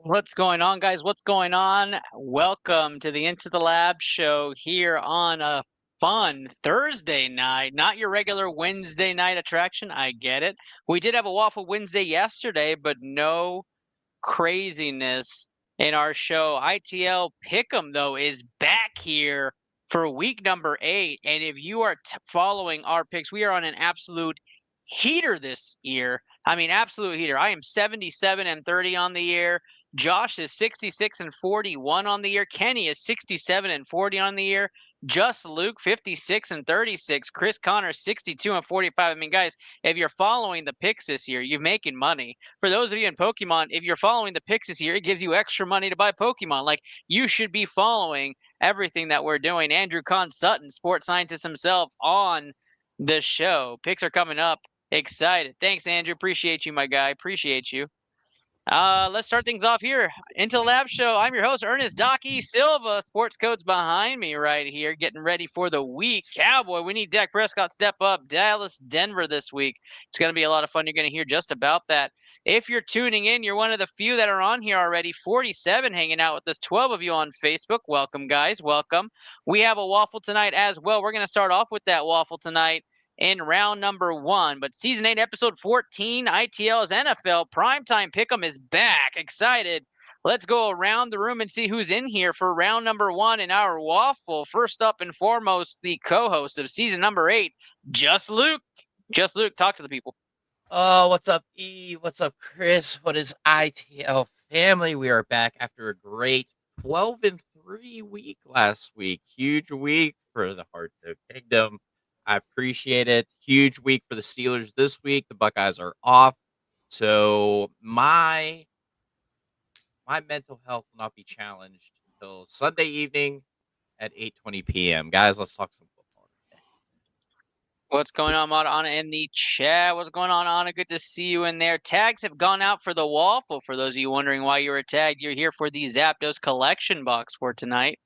What's going on, guys? What's going on? Welcome to the Into the Lab show here on a fun Thursday night. Not your regular Wednesday night attraction. I get it. We did have a Waffle Wednesday yesterday, but no craziness in our show. ITL Pick'em, though, is back here for week number 8. And if you are following our picks, we are on an absolute heater this year. I mean, absolute heater. I am 77 and 30 on the year. Josh is 66 and 41 on the year. Kenny is 67 and 40 on the year. Just Luke 56 and 36. Chris Connor 62 and 45. I mean, guys, if you're following the picks this year, you're making money. For those of you in Pokemon, if you're following the picks this year, it gives you extra money to buy Pokemon. Like, you should be following everything that we're doing. Andrew Conn Sutton, sports scientist himself, on the show. Picks are coming up. Excited. Thanks, Andrew. Appreciate you, my guy. Appreciate you. Let's start things off here. Into the Lab Show. I'm your host, Ernest Docky Silva. Sports code's behind me right here, getting ready for the week. Cowboy, we need Dak Prescott step up. Dallas, Denver this week. It's going to be a lot of fun. You're going to hear just about that. If you're tuning in, you're one of the few that are on here already. 47 hanging out with us. 12 of you on Facebook. Welcome, guys. Welcome. We have a waffle tonight as well. We're going to start off with that waffle tonight in round number 1. But season 8, episode 14, iTL's NFL Primetime Pick'em is back. Excited. Let's go around the room and see who's in here for round number 1 in our waffle. First up and foremost, the co-host of season number 8, Just Luke. Just Luke, talk to the people. Oh, what's up, E? What's up, Chris? What is ITL family? We are back after a great 12-3 week last week. Huge week for the Heart of Kingdom. I appreciate it. Huge week for the Steelers this week. The Buckeyes are off. So my mental health will not be challenged until Sunday evening at 8:20 p.m. Guys, let's talk some football today. What's going on, Anna, in the chat? What's going on, Anna? Good to see you in there. Tags have gone out for the waffle. For those of you wondering why you were tagged, you're here for the Zapdos collection box for tonight.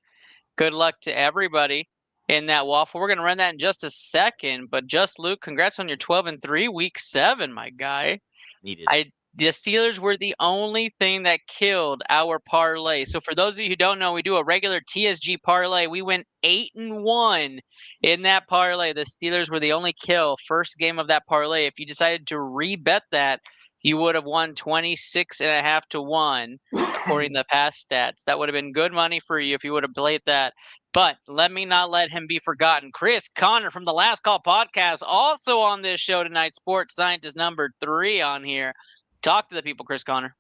Good luck to everybody in that waffle. We're going to run that in just a second. But just Luke, congrats on your 12-3, week 7, my guy. Needed. The Steelers were the only thing that killed our parlay. So for those of you who don't know, we do a regular TSG parlay. We went 8-1 in that parlay. The Steelers were the only kill first game of that parlay. If you decided to rebet that, you would have won 26.5 to 1 according to the past stats. That would have been good money for you if you would have played that. But let me not let him be forgotten. Chris Connor from the Last Call podcast, also on this show tonight, sports scientist number 3 on here. Talk to the people, Chris Connor.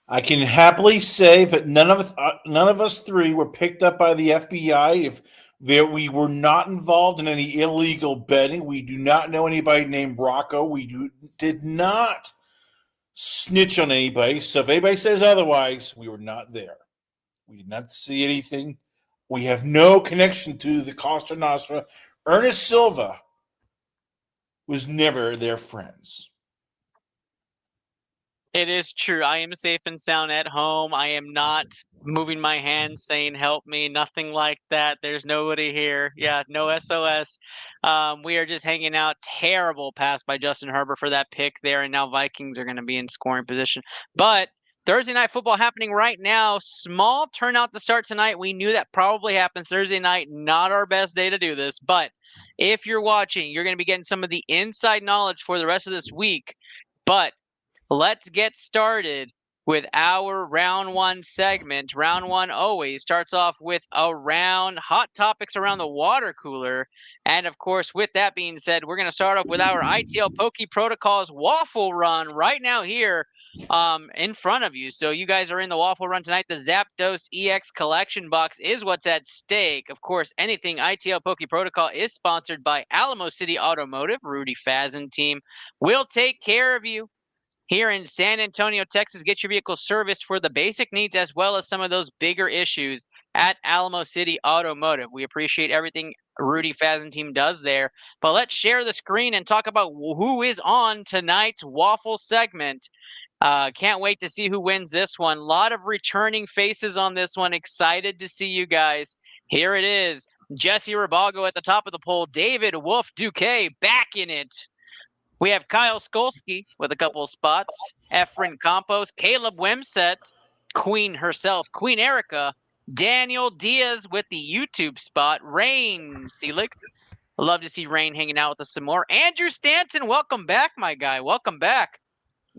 I can happily say that none of us three were picked up by the FBI. If we were not involved in any illegal betting, we do not know anybody named Rocco. We did not snitch on anybody. So if anybody says otherwise, we were not there. We did not see anything. We have no connection to the Costa Nostra. Ernest Silva was never their friends. It is true. I am safe and sound at home. I am not moving my hands saying, help me, nothing like that. There's nobody here. Yeah, no SOS. We are just hanging out. Terrible pass by Justin Herbert for that pick there, and now Vikings are going to be in scoring position. But Thursday night football happening right now. Small turnout to start tonight. We knew that probably happens Thursday night. Not our best day to do this. But if you're watching, you're going to be getting some of the inside knowledge for the rest of this week. But let's get started with our round 1 segment. Round 1 always starts off with around hot topics around the water cooler. And of course, with that being said, we're going to start off with our ITL Poke Protocols waffle run right now here in front of you. So you guys are in the waffle run tonight. The Zapdos EX collection box is what's at stake. Of course, anything ITL Poke Protocol is sponsored by Alamo City Automotive. Rudy Fazen team will take care of you here in San Antonio, Texas. Get your vehicle serviced for the basic needs as well as some of those bigger issues at Alamo City Automotive. We appreciate everything Rudy Fazen team does there. But let's share the screen and talk about who is on tonight's waffle segment. Can't wait to see who wins this one. A lot of returning faces on this one. Excited to see you guys. Here it is. Jesse Rabago at the top of the poll. David Wolf Duque back in it. We have Kyle Skolsky with a couple of spots. Efren Campos, Caleb Wimsett, queen herself, Queen Erica, Daniel Diaz with the YouTube spot, Rain Seelig. Love to see Rain hanging out with us some more. Andrew Stanton, welcome back, my guy. Welcome back.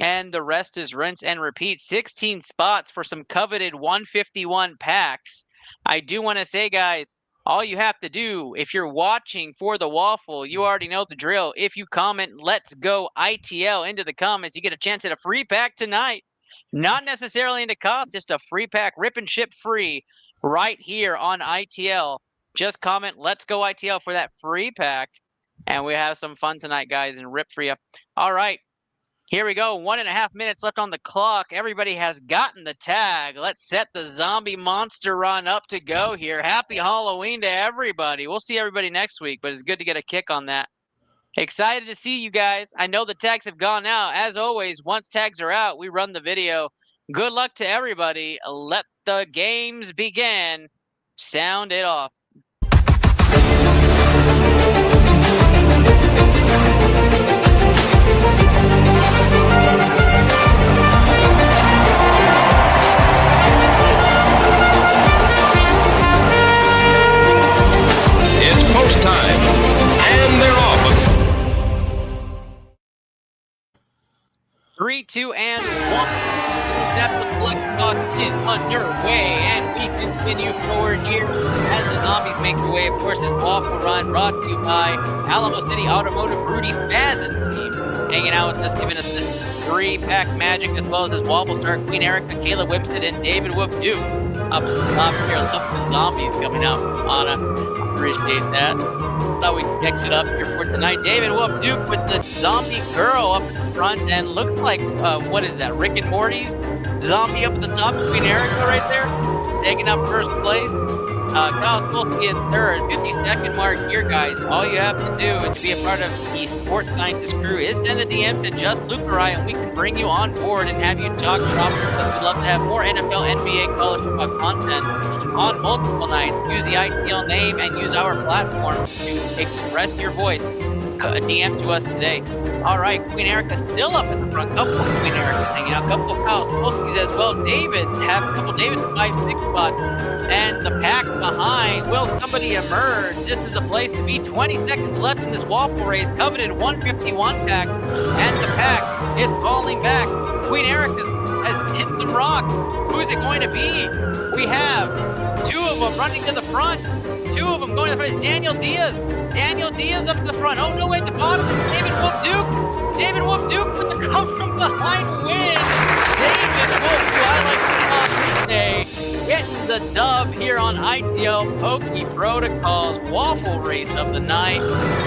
And the rest is rinse and repeat. 16 spots for some coveted 151 packs. I do want to say, guys, all you have to do, if you're watching for the waffle, you already know the drill. If you comment, let's go ITL into the comments, you get a chance at a free pack tonight. Not necessarily into cost, just a free pack, rip and ship free right here on ITL. Just comment, let's go ITL for that free pack. And we have some fun tonight, guys, and rip for you. All right. Here we go. 1.5 minutes left on the clock. Everybody has gotten the tag. Let's set the zombie monster run up to go here. Happy Halloween to everybody. We'll see everybody next week, but it's good to get a kick on that. Excited to see you guys. I know the tags have gone out. As always, once tags are out, we run the video. Good luck to everybody. Let the games begin. Sound it off. It's post time, and they're off. 3, 2, and 1. Zapdos Collector Talk is underway, and we continue forward here as the zombies make their way. Of course, this waffle run brought to you by Alamo City Automotive Rudy Fazin team, hanging out with us, giving us this 3-pack magic, as well as this waffle start. Queen Erica, Caleb Wimstead, and David Whoop Duke up at the top here. Love the zombies coming out from Anna. Appreciate that. Thought we'd mix it up here for tonight. David Whoop Duke with the zombie girl up at the front, and looks like, what is that, Rick and Morty's zombie up at the top? Queen Erica right there, taking up first place. Kyle Spolsky in third, 52nd mark here, guys. All you have to do to be a part of the Sports Scientist crew is send a DM to Just Lucarai, and we can bring you on board and have you talk shop with us. We'd love to have more NFL, NBA, college football content on multiple nights. Use the ITL name and use our platforms to express your voice. DM to us today. All right, Queen Erica still up in the front. Couple of Queen Ericas hanging out. Couple of Kyle Spolskys as well. David's have a couple. David's 5-6 spot. And the pack behind. Will somebody emerge? This is the place to be. 20 seconds left in this waffle race. Coveted 151 pack. And the pack is falling back. Queen Erica has hit some rocks. Who's it going to be? We have 2 of them running to the front. 2 of them going to the front. It's Daniel Diaz. Daniel Diaz up to the front. Oh no, at the bottom is David Whoop Duke. David Whoop Duke with the come from behind win. David Whoop, who I like to say, getting the dub here on ITL Pokey Protocols waffle race of the night.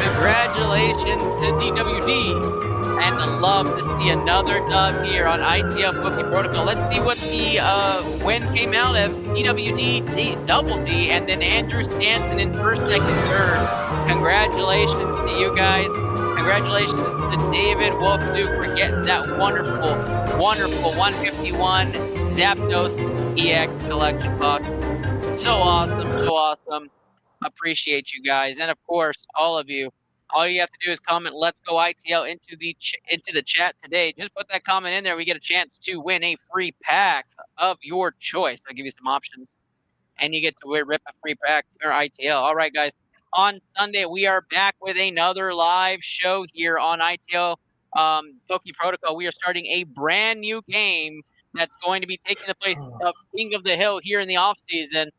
Congratulations to DWD. And I love to see another dub here on ITL Pokey Protocol. Let's see what the win came out of. DWD, Double D, and then Andrew Stanton in first, second, third. Congratulations to you guys. Congratulations to David Wolf Duke for getting that wonderful, wonderful 151 Zapdos EX collection box. So awesome, so awesome. Appreciate you guys. And of course, all of you. All you have to do is comment, let's go ITL into the chat today. Just put that comment in there. We get a chance to win a free pack of your choice. I'll give you some options. And you get to rip a free pack for ITL. All right, guys. On Sunday, we are back with another live show here on ITL Pokey Protocol. We are starting a brand new game that's going to be taking the place of King of the Hill here in the offseason.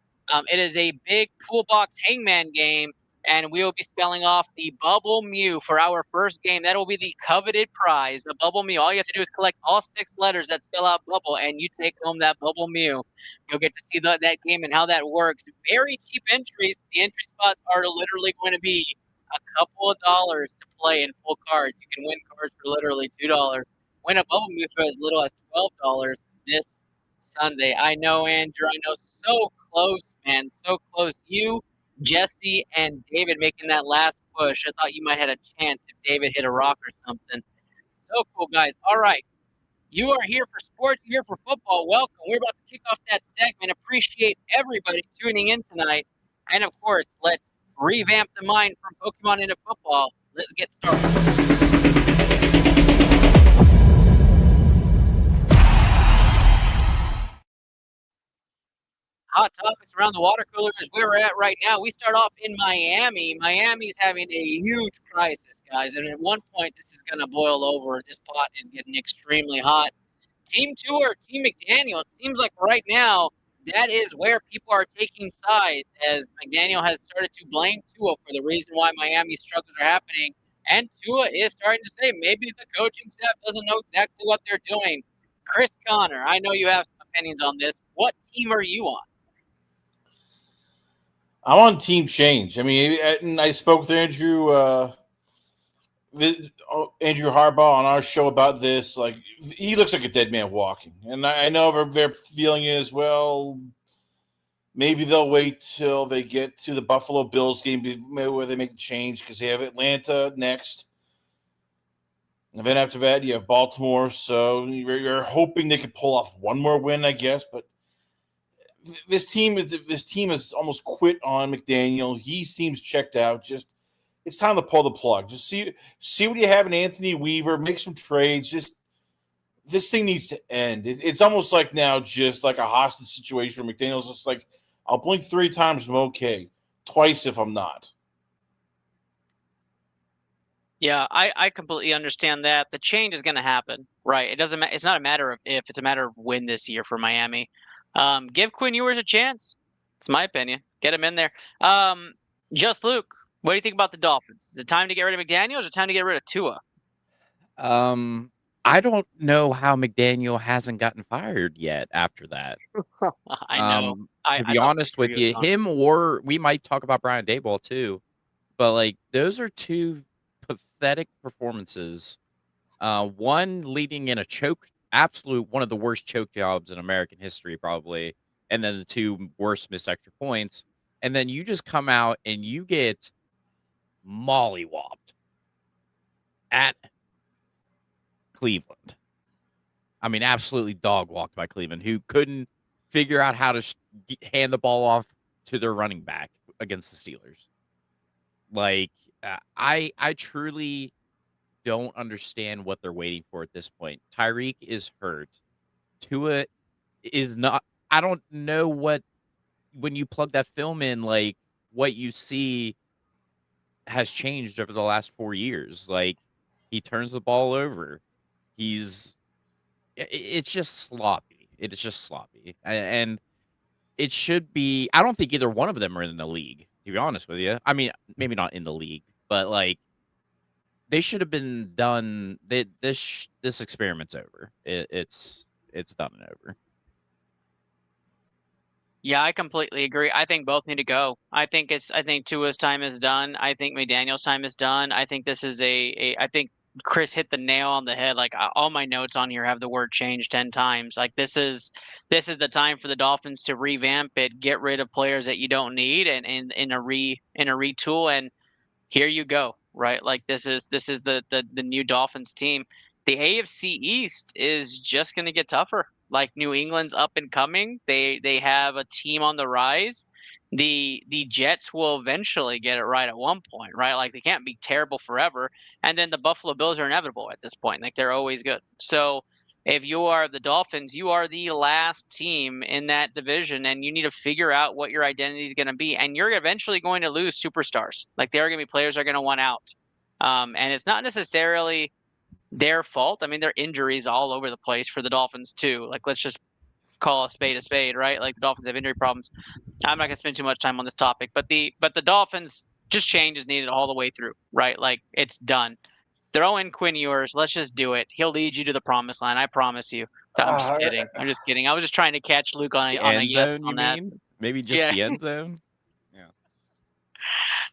It is a big toolbox hangman game. And we will be spelling off the Bubble Mew for our first game. That will be the coveted prize, the Bubble Mew. All you have to do is collect all 6 letters that spell out Bubble, and you take home that Bubble Mew. You'll get to see that game and how that works. Very cheap entries. The entry spots are literally going to be a couple of dollars to play in full cards. You can win cards for literally $2. Win a Bubble Mew for as little as $12 this Sunday. I know, Andrew. I know. So close, man. So close. You, Jesse, and David making that last push. I thought you might have had a chance if David hit a rock or something. So cool, guys. All right. You are here for sports, you're here for football. Welcome. We're about to kick off that segment. Appreciate everybody tuning in tonight. And, of course, let's revamp the mind from Pokemon into football. Let's get started. hot topics around the water cooler is where we're at right now. We start off in Miami. Miami's having a huge crisis, guys, and at one point this is going to boil over. This pot is getting extremely hot. Team Tour, Team McDaniel. It seems like right now that is where people are taking sides, as McDaniel has started to blame Tua for the reason why Miami's struggles are happening. And Tua is starting to say maybe the coaching staff doesn't know exactly what they're doing. Chris Connor, I know you have some opinions on this. What team are you on? I'm on team change. I mean, and I spoke with Andrew Harbaugh on our show about this. Like, he looks like a dead man walking, and I know their feeling is, well, maybe they'll wait till they get to the Buffalo Bills game where they make the change because they have Atlanta next. And then after that, you have Baltimore. So you're hoping they could pull off one more win, I guess. But this team has almost quit on McDaniel. He seems checked out. Just it's time to pull the plug. Just see what you have in Anthony Weaver. Make some trades. Just this thing needs to end. It's almost like now just like a hostage situation where McDaniel's just like, I'll blink 3 times, I'm okay. Twice if I'm not. Yeah, I completely understand that. The change is going to happen, right? It doesn't. It's not a matter of if; it's a matter of when this year for Miami. Give Quinn Ewers a chance. It's my opinion. Get him in there. Just Luke, what do you think about the Dolphins? Is it time to get rid of McDaniel, or is it time to get rid of Tua? I don't know how McDaniel hasn't gotten fired yet after that. I know. To be honest with you, him or we might talk about Brian Daboll too, but like those are 2 pathetic performances. One leading in a one of the worst choke jobs in American history, probably, and then the 2 worst missed extra points. And then you just come out and you get mollywopped at Cleveland. I mean, absolutely dog walked by Cleveland, who couldn't figure out how to hand the ball off to their running back against the Steelers. Like, I truly don't understand what they're waiting for at this point. Tyreek is hurt. Tua is not. I don't know what, when you plug that film in, like what you see has changed over the last 4 years. Like, he turns the ball over. It's just sloppy. It is just sloppy. And it should be, I don't think either one of them are in the league, to be honest with you. I mean, maybe not in the league, but like they should have been done. This experiment's over. It's done and over. Yeah, I completely agree. I think both need to go. I think Tua's time is done. I think McDaniel's time is done. I think this is I think Chris hit the nail on the head. Like, all my notes on here have the word change 10 times. Like, this is the time for the Dolphins to revamp it, get rid of players that you don't need, and in a retool. And here you go, right? Like, this is the new Dolphins team. The AFC East is just going to get tougher. Like, New England's up and coming. They have a team on the rise. The Jets will eventually get it right at one point, right? Like, they can't be terrible forever. And then the Buffalo Bills are inevitable at this point. Like, they're always good. So if you are the Dolphins, you are the last team in that division, and you need to figure out what your identity is going to be. And you're eventually going to lose superstars. Like, there are going to be players that are going to want out. And it's not necessarily their fault. I mean, there are injuries all over the place for the Dolphins too. Like, let's just call a spade, right? Like, the Dolphins have injury problems. I'm not going to spend too much time on this topic, but the Dolphins, just change is needed all the way through, right? Like, it's done. Throw in Quinn Ewers. Let's just do it. He'll lead you to the promised land. I promise you. I'm just kidding. I'm just kidding. I was just trying to catch Luke on a yes on that. Maybe just the end zone? Yeah.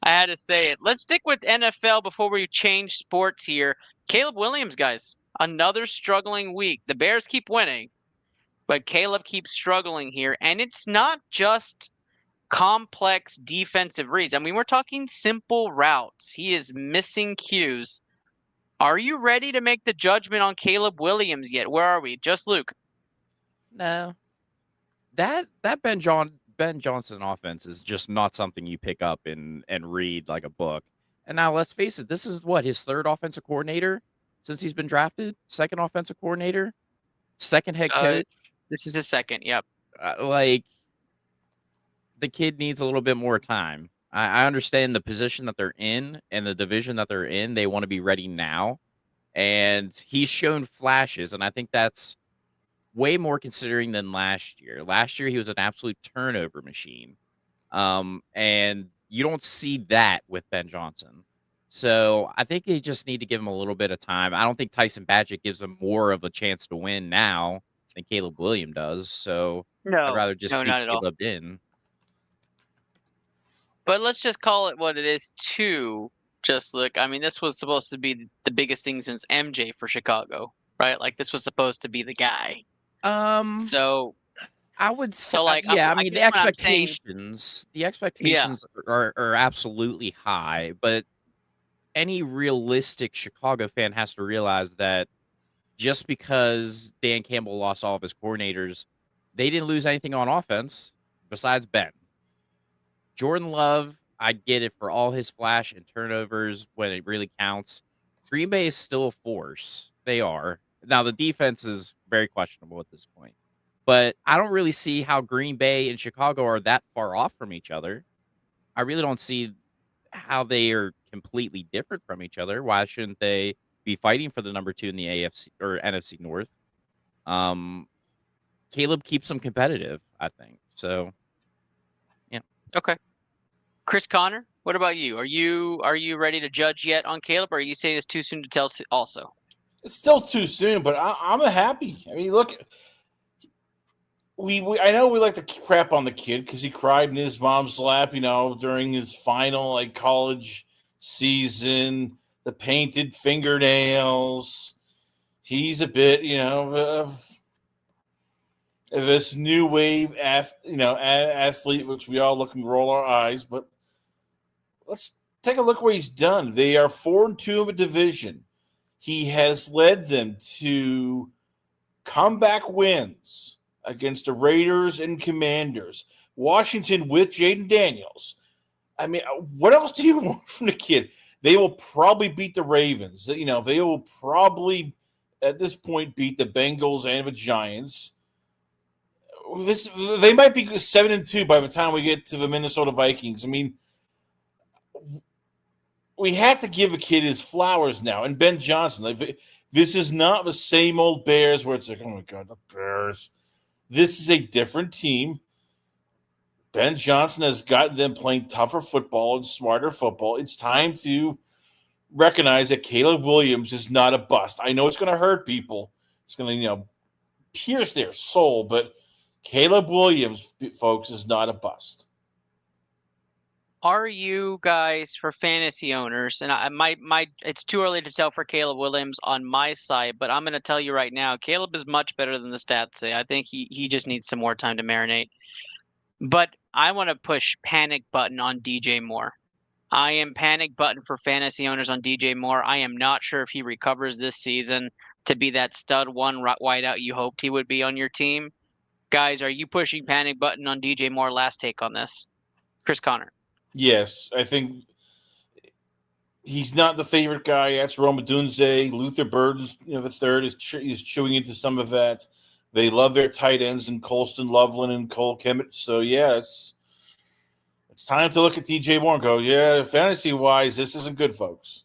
I had to say it. Let's stick with NFL before we change sports here. Caleb Williams, guys, another struggling week. The Bears keep winning, but Caleb keeps struggling here. And it's not just complex defensive reads. I mean, we're talking simple routes. He is missing cues. Are you ready to make the judgment on Caleb Williams yet? Where are we? Just Luke. No. That Ben Johnson offense is just not something you pick up and read like a book. And now let's face it, this is what, his 3rd offensive coordinator since he's been drafted? 2nd offensive coordinator? 2nd head coach? This is his 2nd, yep. Like, the kid needs a little bit more time. I understand the position that they're in and the division that they're in. They want to be ready now. And he's shown flashes, and I think that's way more considering than last year. Last year, he was an absolute turnover machine. And you don't see that with Ben Johnson. So I think they just need to give him a little bit of time. I don't think Tyson Badgett gives him more of a chance to win now than Caleb Williams does. So I'd No, rather just no, keep not at all. Caleb in. But let's just call it what it is too. Just look, I mean, this was supposed to be the biggest thing since MJ for Chicago, right? Like this was supposed to be the guy. So I would say, like, yeah. I I mean, guess what I'm saying, the yeah, expectations are absolutely high, but any realistic Chicago fan has to realize that just because Dan Campbell lost all of his coordinators, they didn't lose anything on offense besides Ben. Jordan Love, I get it for all his flash and turnovers when it really counts. Green Bay is still a force. They are. Now, the defense is very questionable at this point. But I don't really see how Green Bay and Chicago are that far off from each other. I really don't see how they are completely different from each other. Why shouldn't they be fighting for the number 2 in the AFC or NFC North? Caleb keeps them competitive, I think. So, yeah. okay. Chris Connor, what about you? Are you ready to judge yet on Caleb, or are you saying it's too soon to tell? Also, It's still too soon, but I'm happy. I mean, look, I know we like to crap on the kid because he cried in his mom's lap, during his final college season. The painted fingernails. He's a bit, of this new wave, athlete, which we all look and roll our eyes. But let's take a look what he's done. They are 4-2 of a division. He has led them to comeback wins against the Raiders and Commanders. Washington with Jaden Daniels. I mean, what else do you want from the kid? They will probably beat the Ravens. They will probably, at this point, beat the Bengals and the Giants. They might be 7-2 by the time we get to the Minnesota Vikings. I mean, we have to give a kid his flowers now. And Ben Johnson, this is not the same old Bears where it's like, oh my God, the Bears. This is a different team. Ben Johnson has gotten them playing tougher football and smarter football. It's time to recognize that Caleb Williams is not a bust. I know it's going to hurt people. It's going to, pierce their soul, but Caleb Williams, folks, is not a bust. are you guys, for fantasy owners, and it's too early to tell for Caleb Williams on my side, but I'm going to tell you right now, Caleb is much better than the stats say. I think he just needs some more time to marinate. But I want to push panic button on DJ Moore. I am panic button for fantasy owners on DJ Moore. I am not sure if he recovers this season to be that stud one wideout you hoped he would be on your team. Guys, are you pushing panic button on DJ Moore? Last take on this. Chris Connor. Yes, I think he's not the favorite guy. That's Roma Dunze. Luther Burden, the third, is chewing into some of that. They love their tight ends in Colston Loveland and Cole Kemet. So, yeah, it's time to look at DJ Moore and go, yeah, fantasy-wise, this isn't good, folks.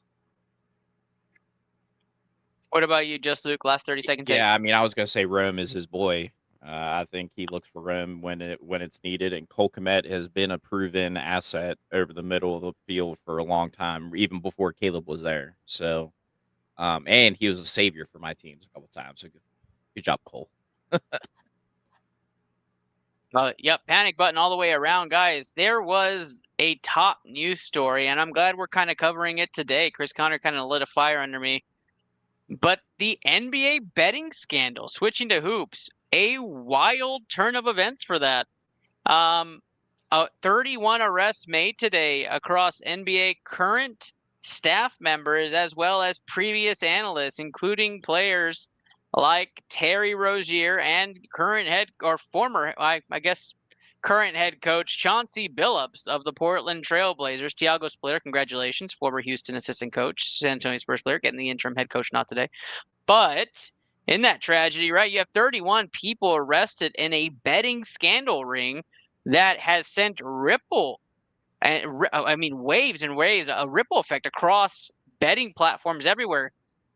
What about you, Just Luke? Last 30-second take. Yeah, I mean, I was going to say Rome is his boy. I think he looks for Rome when it's needed, and Cole Kmet has been a proven asset over the middle of the field for a long time, even before Caleb was there. So, and he was a savior for my teams a couple times. So good job, Cole. Yep, panic button all the way around, guys. There was a top news story, and I'm glad we're kind of covering it today. Chris Connor kind of lit a fire under me. But the NBA betting scandal, switching to hoops, a wild turn of events for that. 31 arrests made today across NBA current staff members as well as previous analysts, including players like Terry Rozier and current head coach Chauncey Billups of the Portland Trailblazers. Tiago Splitter, congratulations, former Houston assistant coach, San Antonio Spurs player, getting the interim head coach, not today. But in that tragedy, right, you have 31 people arrested in a betting scandal ring that has sent waves and waves, a ripple effect across betting platforms everywhere.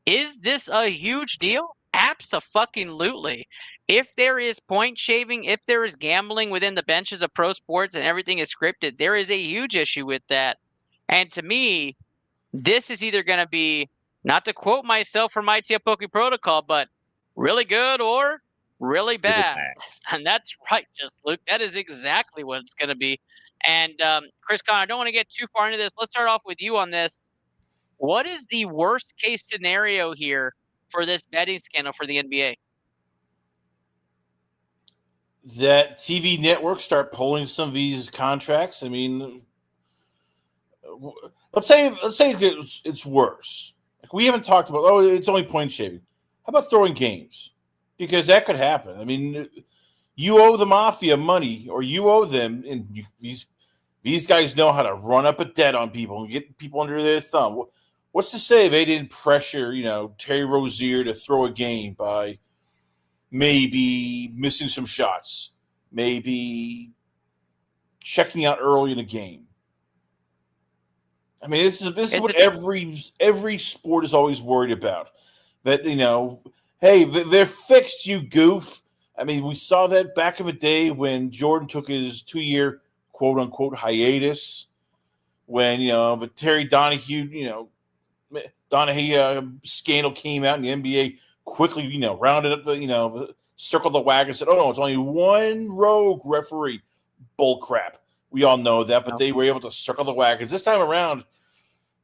Is this a huge deal? Abso-fucking-lutely. If there is point shaving, if there is gambling within the benches of pro sports and everything is scripted, there is a huge issue with that. And to me, this is either going to be, not to quote myself from ITL Poke Protocol, but really good or really Really bad. bad. And that's right, just Luke. That is exactly what it's going to be. And Chris Conn, I don't want to get too far into this. Let's start off with you on this. What is the worst case scenario here for this betting scandal for the NBA? That TV networks start pulling some of these contracts. I mean, let's say it's worse. Like, we haven't talked about, oh, it's only point shaving. How about throwing games? Because that could happen. I mean, you owe the mafia money, or you owe them, and these guys know how to run up a debt on people and get people under their thumb. What's to say they didn't pressure, Terry Rozier to throw a game by maybe missing some shots, maybe checking out early in a game? I mean, this is what every sport is always worried about. That, hey, they're fixed, you goof. I mean, we saw that back in the day when Jordan took his 2-year quote unquote hiatus, when the Terry Donahue scandal came out, and the NBA quickly rounded up the circled the wagon and said, oh no, it's only one rogue referee. Bull crap. We all know that, but they were able to circle the wagons this time around.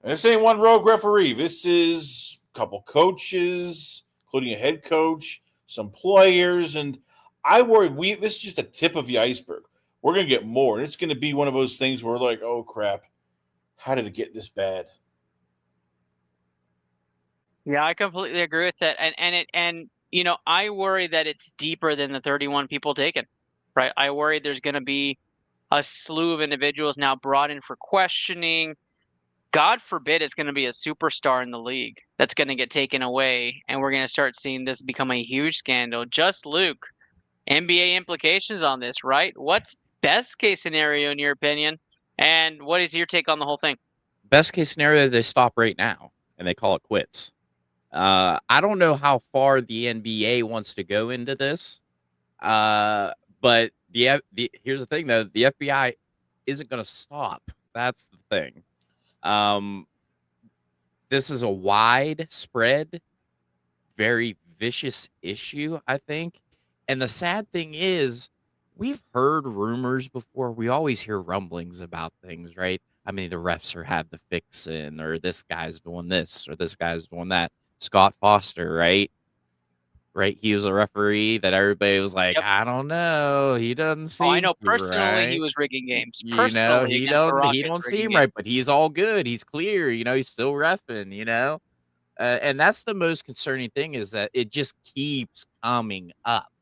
And this ain't one rogue referee. This is a couple coaches, including a head coach, some players, and I worry this is just a tip of the iceberg. We're going to get more, and it's going to be one of those things where we're like, oh crap, how did it get this bad? Yeah, I completely agree with that. And I worry that it's deeper than the 31 people taken, right? I worry there's going to be a slew of individuals now brought in for questioning. God forbid it's going to be a superstar in the league that's going to get taken away, and we're going to start seeing this become a huge scandal. Just Luke, NBA implications on this, right? What's best case scenario in your opinion, and what is your take on the whole thing? Best case scenario, they stop right now and they call it quits. I don't know how far the NBA wants to go into this, but here's the thing though: the FBI isn't going to stop. That's the thing. This is a widespread, very vicious issue, I think. And the sad thing is, we've heard rumors before. We always hear rumblings about things, right? I mean, the refs have the fixin', or this guy's doing this, or this guy's doing that. Scott Foster, right? Right, he was a referee that everybody was like, Yep. I don't know, he doesn't seem I know personally right. he was rigging games. He Personally, don't seem right, but he's all good. He's clear, he's still reffing. And that's the most concerning thing, is that it just keeps coming up.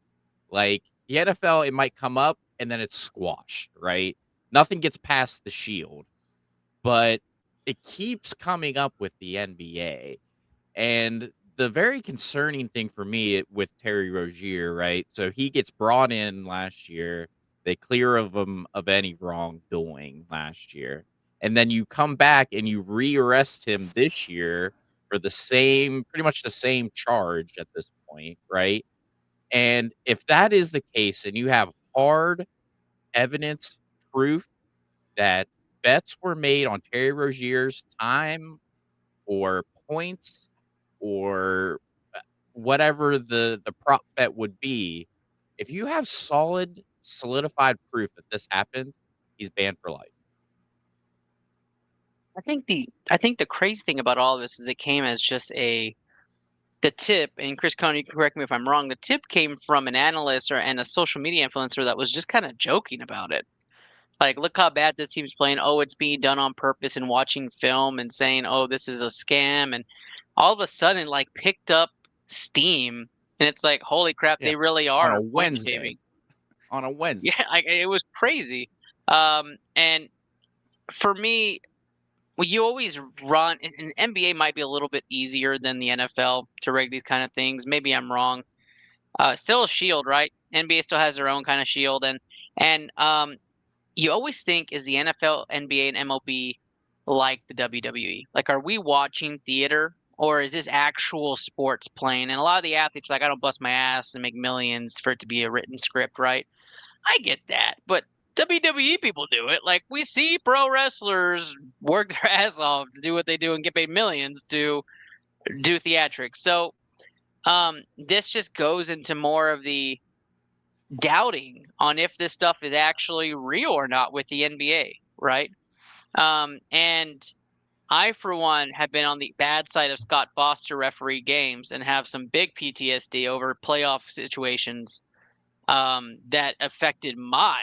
Like the NFL, it might come up and then it's squashed, right? Nothing gets past the shield, but it keeps coming up with the NBA. And the very concerning thing for me with Terry Rozier, right? So he gets brought in last year. They clear of him of any wrongdoing last year. And then you come back and you re-arrest him this year for pretty much the same charge at this point, right? And if that is the case, and you have hard evidence, proof that bets were made on Terry Rozier's time or points or whatever the prop bet would be, if you have solidified proof that this happened, he's banned for life. I think the crazy thing about all of this is it came as just the tip, and Chris Conn, you can correct me if I'm wrong, the tip came from an analyst and a social media influencer that was just kind of joking about it. Like, look how bad this team's playing. Oh, it's being done on purpose, and watching film and saying, oh, this is a scam. And all of a sudden, like, picked up steam. And it's like, holy crap, Yeah. they really On are a point Wednesday. shaving. On a Wednesday. Yeah, it was crazy. And for me, well, you always run, and NBA might be a little bit easier than the NFL to rig these kind of things. Maybe I'm wrong. Still a shield, right? NBA still has their own kind of shield, and you always think, is the NFL, NBA, and MLB like the WWE? Like, are we watching theater, or is this actual sports playing? And a lot of the athletes are like, I don't bust my ass and make millions for it to be a written script, right? I get that, but WWE people do it. Like, we see pro wrestlers work their ass off to do what they do and get paid millions to do theatrics. So this just goes into more of the doubting on if this stuff is actually real or not with the NBA, right? And I, for one, have been on the bad side of Scott Foster referee games and have some big PTSD over playoff situations that affected my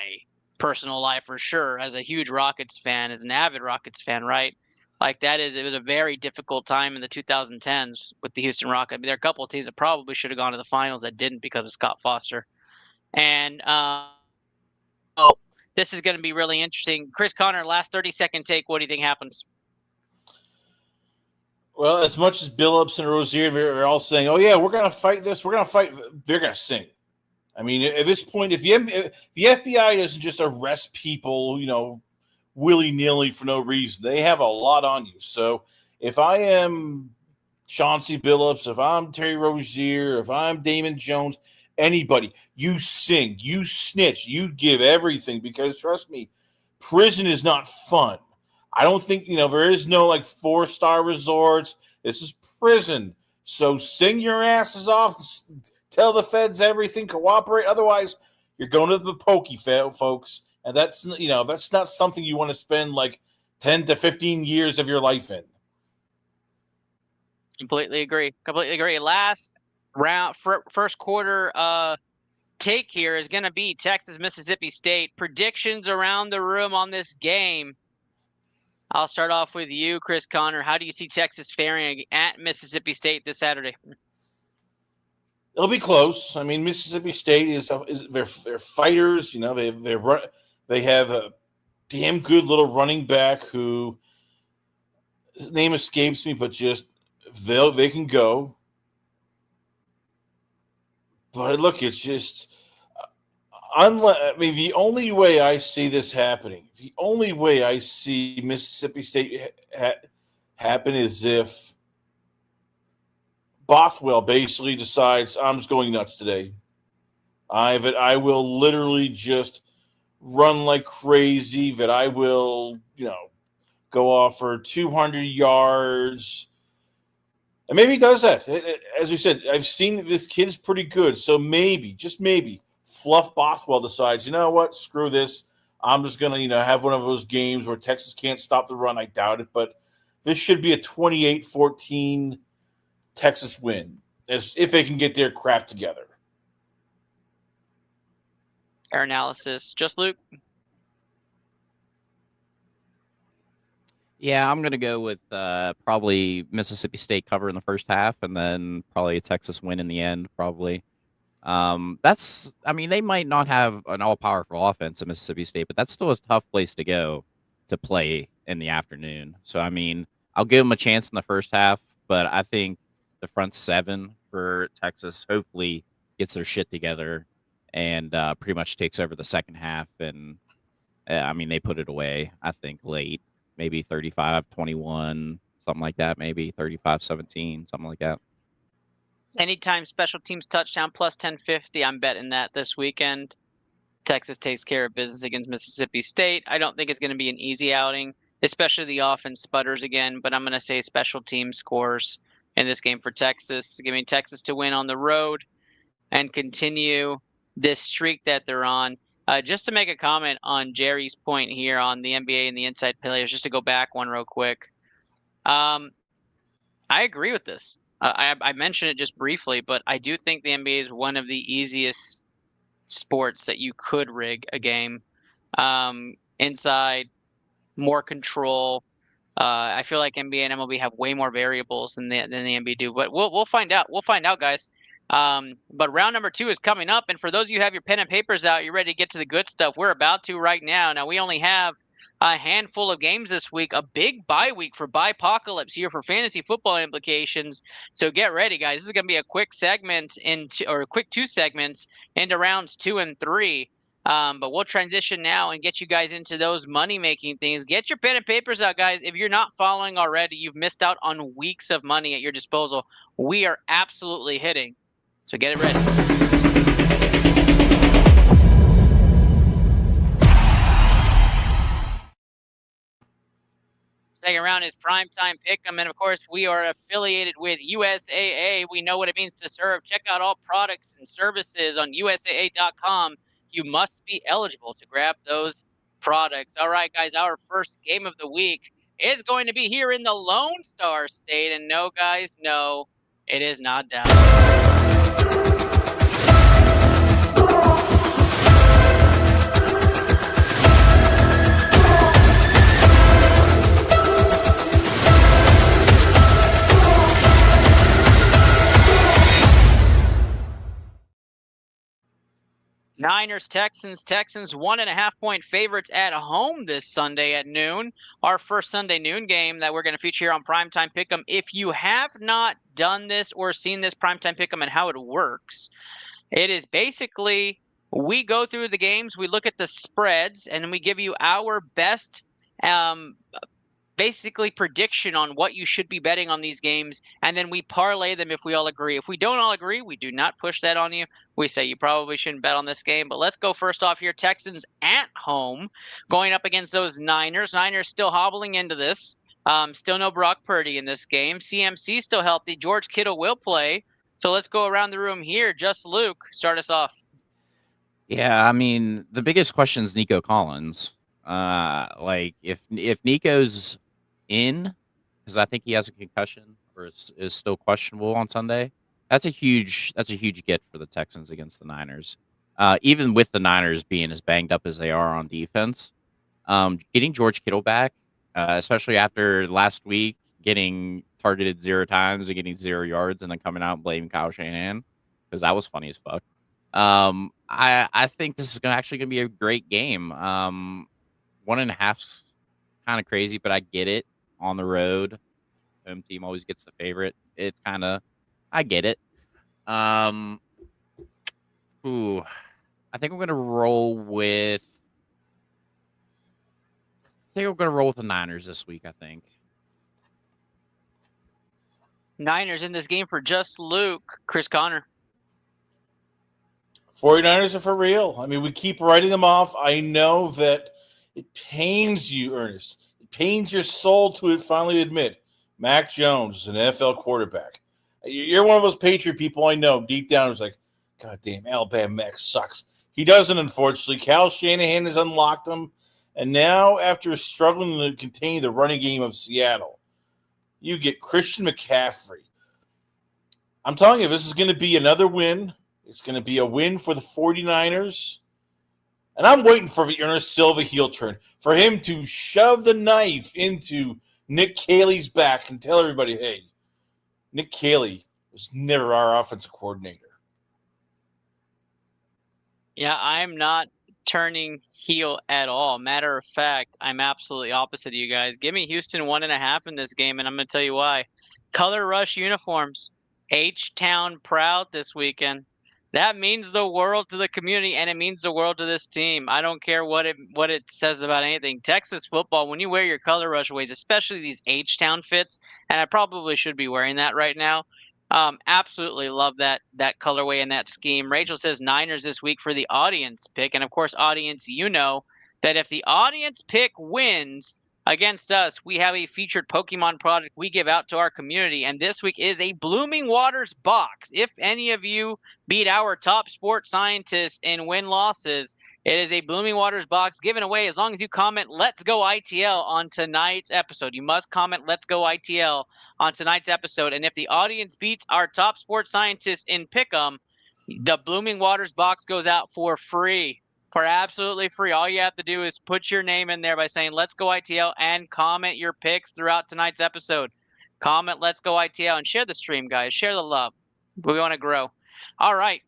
personal life for sure as a huge Rockets fan, as an avid Rockets fan, right? Like it was a very difficult time in the 2010s with the Houston Rockets. I mean, there are a couple of teams that probably should have gone to the finals that didn't because of Scott Foster. And so this is going to be really interesting. Chris Connor, last 30-second take. What do you think happens? Well, as much as Billups and Rozier are all saying, "Oh yeah, we're going to fight this. We're going to fight," they're going to sing. I mean, at this point, if the FBI doesn't just arrest people, willy-nilly for no reason, they have a lot on you. So if I am Chauncey Billups, if I'm Terry Rozier, if I'm Damon Jones, anybody, you sing, you snitch, you give everything, because trust me, prison is not fun. I don't think, there is no like 4-star resorts. This is prison. So sing your asses off. Tell the feds everything. Cooperate. Otherwise, you're going to the pokey, folks. And that's not something you want to spend like 10 to 15 years of your life in. Completely agree. Last round, first quarter take here is going to be Texas, Mississippi State. Predictions around the room on this game. I'll start off with you, Chris Connor. How do you see Texas faring at Mississippi State this Saturday? It'll be close. I mean, Mississippi State is they're fighters. They have a damn good little running back who his name escapes me, but just they can go. But look, it's just the only way I see this happening, the only way I see Mississippi State happen is if Bothwell basically decides, I'm just going nuts today. I will literally just run like crazy. That I will, go off for 200 yards. And maybe he does that. As we said, I've seen this kid's pretty good. So maybe, just maybe, Fluff Bothwell decides, you know what, screw this. I'm just going to, have one of those games where Texas can't stop the run. I doubt it. But this should be a 28-14 Texas win, if they can get their crap together. Our analysis. Just Luke? Yeah, I'm going to go with probably Mississippi State cover in the first half, and then probably a Texas win in the end, probably. They might not have an all-powerful offense at Mississippi State, but that's still a tough place to go to play in the afternoon. So, I'll give them a chance in the first half, but I think the front seven for Texas hopefully gets their shit together and pretty much takes over the second half. And, they put it away, I think, late. Maybe 35-21, something like that, maybe 35-17, something like that. Anytime special teams touchdown plus 1050, I'm betting that this weekend. Texas takes care of business against Mississippi State. I don't think it's going to be an easy outing, especially the offense sputters again, but I'm going to say special team scores in this game for Texas. Give me Texas to win on the road and continue this streak that they're on. Just to make a comment on Jerry's point here on the NBA and the inside players, just to go back one real quick. I agree with this. I mentioned it just briefly, but I do think the NBA is one of the easiest sports that you could rig a game. Inside, more control. I feel like NBA and MLB have way more variables than the NBA do, but we'll find out. We'll find out, guys. But round number 2 is coming up, and for those of you who have your pen and papers out, you're ready to get to the good stuff. We're about to right now. Now, we only have a handful of games this week, a big bye week for Bye-pocalypse here for fantasy football implications. So get ready, guys. This is going to be a quick segment quick 2 segments into rounds 2 and 3. But we'll transition now and get you guys into those money-making things. Get your pen and papers out, guys. If you're not following already, you've missed out on weeks of money at your disposal. We are absolutely hitting. So get it ready. Second round is Primetime Pick'em, and of course, we are affiliated with USAA. We know what it means to serve. Check out all products and services on USAA.com. You must be eligible to grab those products. All right, guys, our first game of the week is going to be here in the Lone Star State. And no, guys, no, it is not Dallas. Niners, Texans, 1.5-point favorites at home this Sunday at noon. Our first Sunday noon game that we're going to feature here on Primetime Pick'em. If you have not done this or seen this Primetime Pick'em and how it works, it is basically we go through the games, we look at the spreads, and we give you our best basically prediction on what you should be betting on these games, and then we parlay them if we all agree. If we don't all agree, we do not push that on you. We say you probably shouldn't bet on this game. But let's go first off here. Texans at home going up against those Niners. Niners still hobbling into this. Still no Brock Purdy in this game. CMC still healthy. George Kittle will play. So let's go around the room here. Just Luke, start us off. Yeah, I mean, the biggest question is Nico Collins. Like if Nico's in, because I think he has a concussion or is still questionable on Sunday, that's a huge get for the Texans against the Niners. Even with the Niners being as banged up as they are on defense, getting George Kittle back, especially after last week getting targeted 0 times and getting 0 yards, and then coming out and blaming Kyle Shanahan, because that was funny as fuck. I think this is actually gonna be a great game. 1.5's kind of crazy, but I get it. On the road, home team always gets the favorite. It's kind of, I get it. I think I'm gonna roll with. The Niners this week. I think. Niners in this game for just Luke. Chris Connor. 49ers are for real. I mean, we keep writing them off. I know that it pains you, Ernest. It pains your soul to finally admit Mac Jones is an NFL quarterback. You're one of those Patriot people I know deep down who's like, God damn, Alabama Mac sucks. He doesn't, unfortunately. Cal Shanahan has unlocked him. And now, after struggling to contain the running game of Seattle, you get Christian McCaffrey. I'm telling you, this is going to be another win. It's going to be a win for the 49ers. And I'm waiting for the Ernest Silva heel turn, for him to shove the knife into Nick Caley's back and tell everybody, hey, Nick Caley was never our offensive coordinator. Yeah, I'm not turning heel at all. Matter of fact, I'm absolutely opposite of you guys. Give me Houston 1.5 in this game, and I'm going to tell you why. Color Rush uniforms. H-Town proud this weekend. That means the world to the community, and it means the world to this team. I don't care what it says about anything. Texas football, when you wear your Color Rush ways, especially these H-Town fits, and I probably should be wearing that right now, absolutely love that colorway and that scheme. Rachel says Niners this week for the audience pick, and of course, audience, you know that if the audience pick wins against us, we have a featured Pokemon product we give out to our community, and this week is a Blooming Waters box. If any of you beat our top sports scientists in win-losses, it is a Blooming Waters box given away as long as you comment Let's Go ITL on tonight's episode. You must comment Let's Go ITL on tonight's episode, and if the audience beats our top sports scientists in Pick'em, the Blooming Waters box goes out for free. For absolutely free. All you have to do is put your name in there by saying Let's Go ITL and comment your picks throughout tonight's episode. Comment Let's Go ITL and share the stream, guys. Share the love. We want to grow. All right.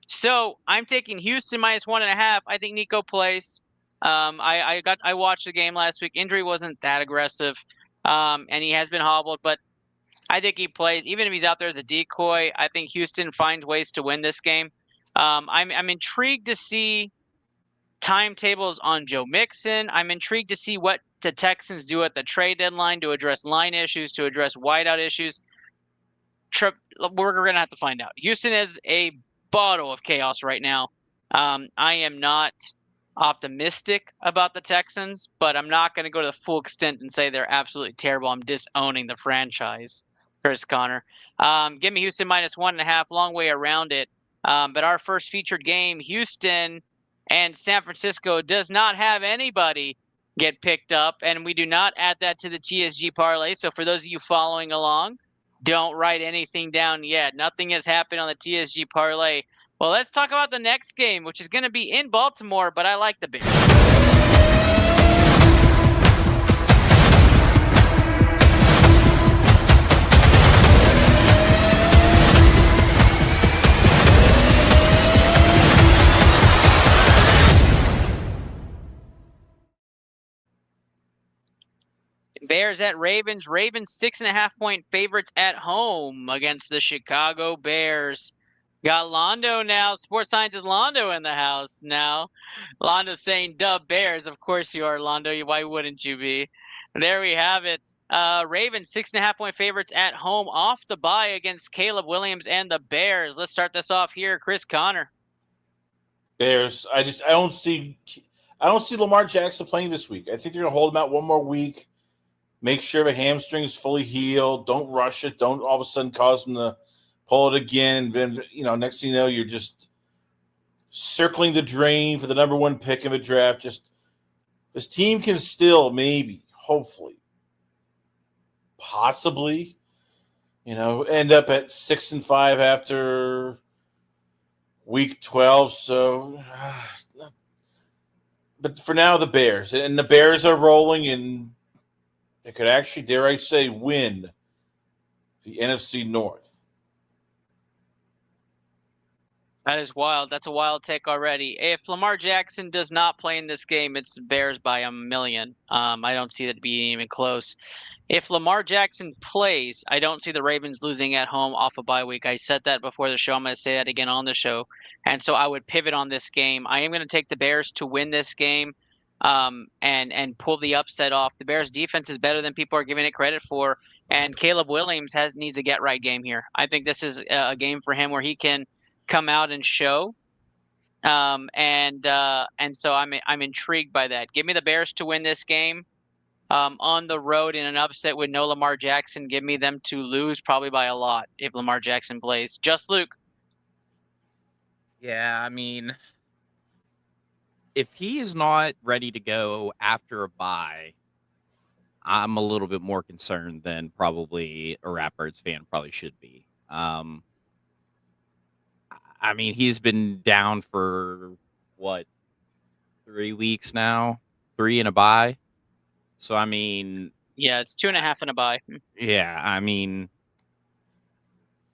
So I'm taking Houston minus 1.5. I think Nico plays. I watched the game last week. Injury wasn't that aggressive, and he has been hobbled, but I think he plays. Even if he's out there as a decoy, I think Houston finds ways to win this game. I'm intrigued to see timetables on Joe Mixon. I'm intrigued to see what the Texans do at the trade deadline to address line issues, to address wideout issues. We're going to have to find out. Houston is a bottle of chaos right now. I am not optimistic about the Texans, but I'm not going to go to the full extent and say they're absolutely terrible. I'm disowning the franchise, Chris Connor. Give me Houston -1.5, long way around it. But our first featured game, Houston and San Francisco, does not have anybody get picked up, and we do not add that to the TSG parlay. So for those of you following along, don't write anything down yet. Nothing has happened on the TSG parlay. Well, let's talk about the next game, which is going to be in Baltimore, but I like the Bears. Bears at Ravens. Ravens 6.5-point favorites at home against the Chicago Bears. Got Londo now. Sports scientist Londo in the house now. Londo's saying, "Dub Bears." Of course you are, Londo. Why wouldn't you be? There we have it. Ravens 6.5-point favorites at home off the bye against Caleb Williams and the Bears. Let's start this off here. Chris Connor. Bears. I don't see Lamar Jackson playing this week. I think they're going to hold him out one more week. Make sure the hamstring is fully healed. Don't rush it. Don't all of a sudden cause him to pull it again. And then, next thing you know, you're just circling the drain for the number 1 pick in the draft. Just this team can still maybe, hopefully, possibly, end up at 6-5 after week 12. So, but for now, the Bears. And the Bears are rolling, and they could actually, dare I say, win the NFC North. That is wild. That's a wild take already. If Lamar Jackson does not play in this game, it's Bears by a million. I don't see that being even close. If Lamar Jackson plays, I don't see the Ravens losing at home off a bye week. I said that before the show. I'm going to say that again on the show. And so I would pivot on this game. I am going to take the Bears to win this game and pull the upset off. The Bears defense is better than people are giving it credit for. And Caleb Williams needs a get-right game here. I think this is a game for him where he can come out and show. And so I'm intrigued by that. Give me the Bears to win this game. On the road in an upset with no Lamar Jackson. Give me them to lose probably by a lot if Lamar Jackson plays. Just Luke. Yeah, I mean, if he is not ready to go after a bye, I'm a little bit more concerned than probably a Ratbirds fan probably should be. I mean, he's been down for, 3 weeks now? 3 in a bye? So, I mean... Yeah, it's 2.5 in a bye. Yeah, I mean...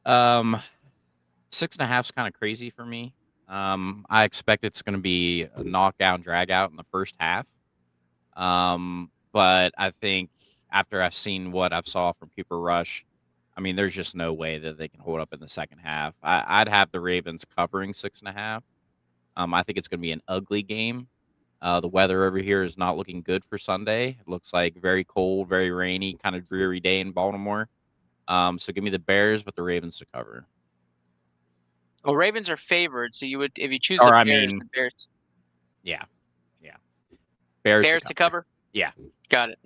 6.5 is kind of crazy for me. I expect it's going to be a knockdown, drag-out in the first half. But I think after I've seen what I've saw from Cooper Rush, I mean, there's just no way that they can hold up in the second half. I'd have the Ravens covering 6.5. I think it's going to be an ugly game. The weather over here is not looking good for Sunday. It looks like very cold, very rainy, kind of dreary day in Baltimore. So give me the Bears, but the Ravens to cover. Well, Ravens are favored, so you would, if you choose the Bears. Yeah. Bears to cover? Yeah. Got it.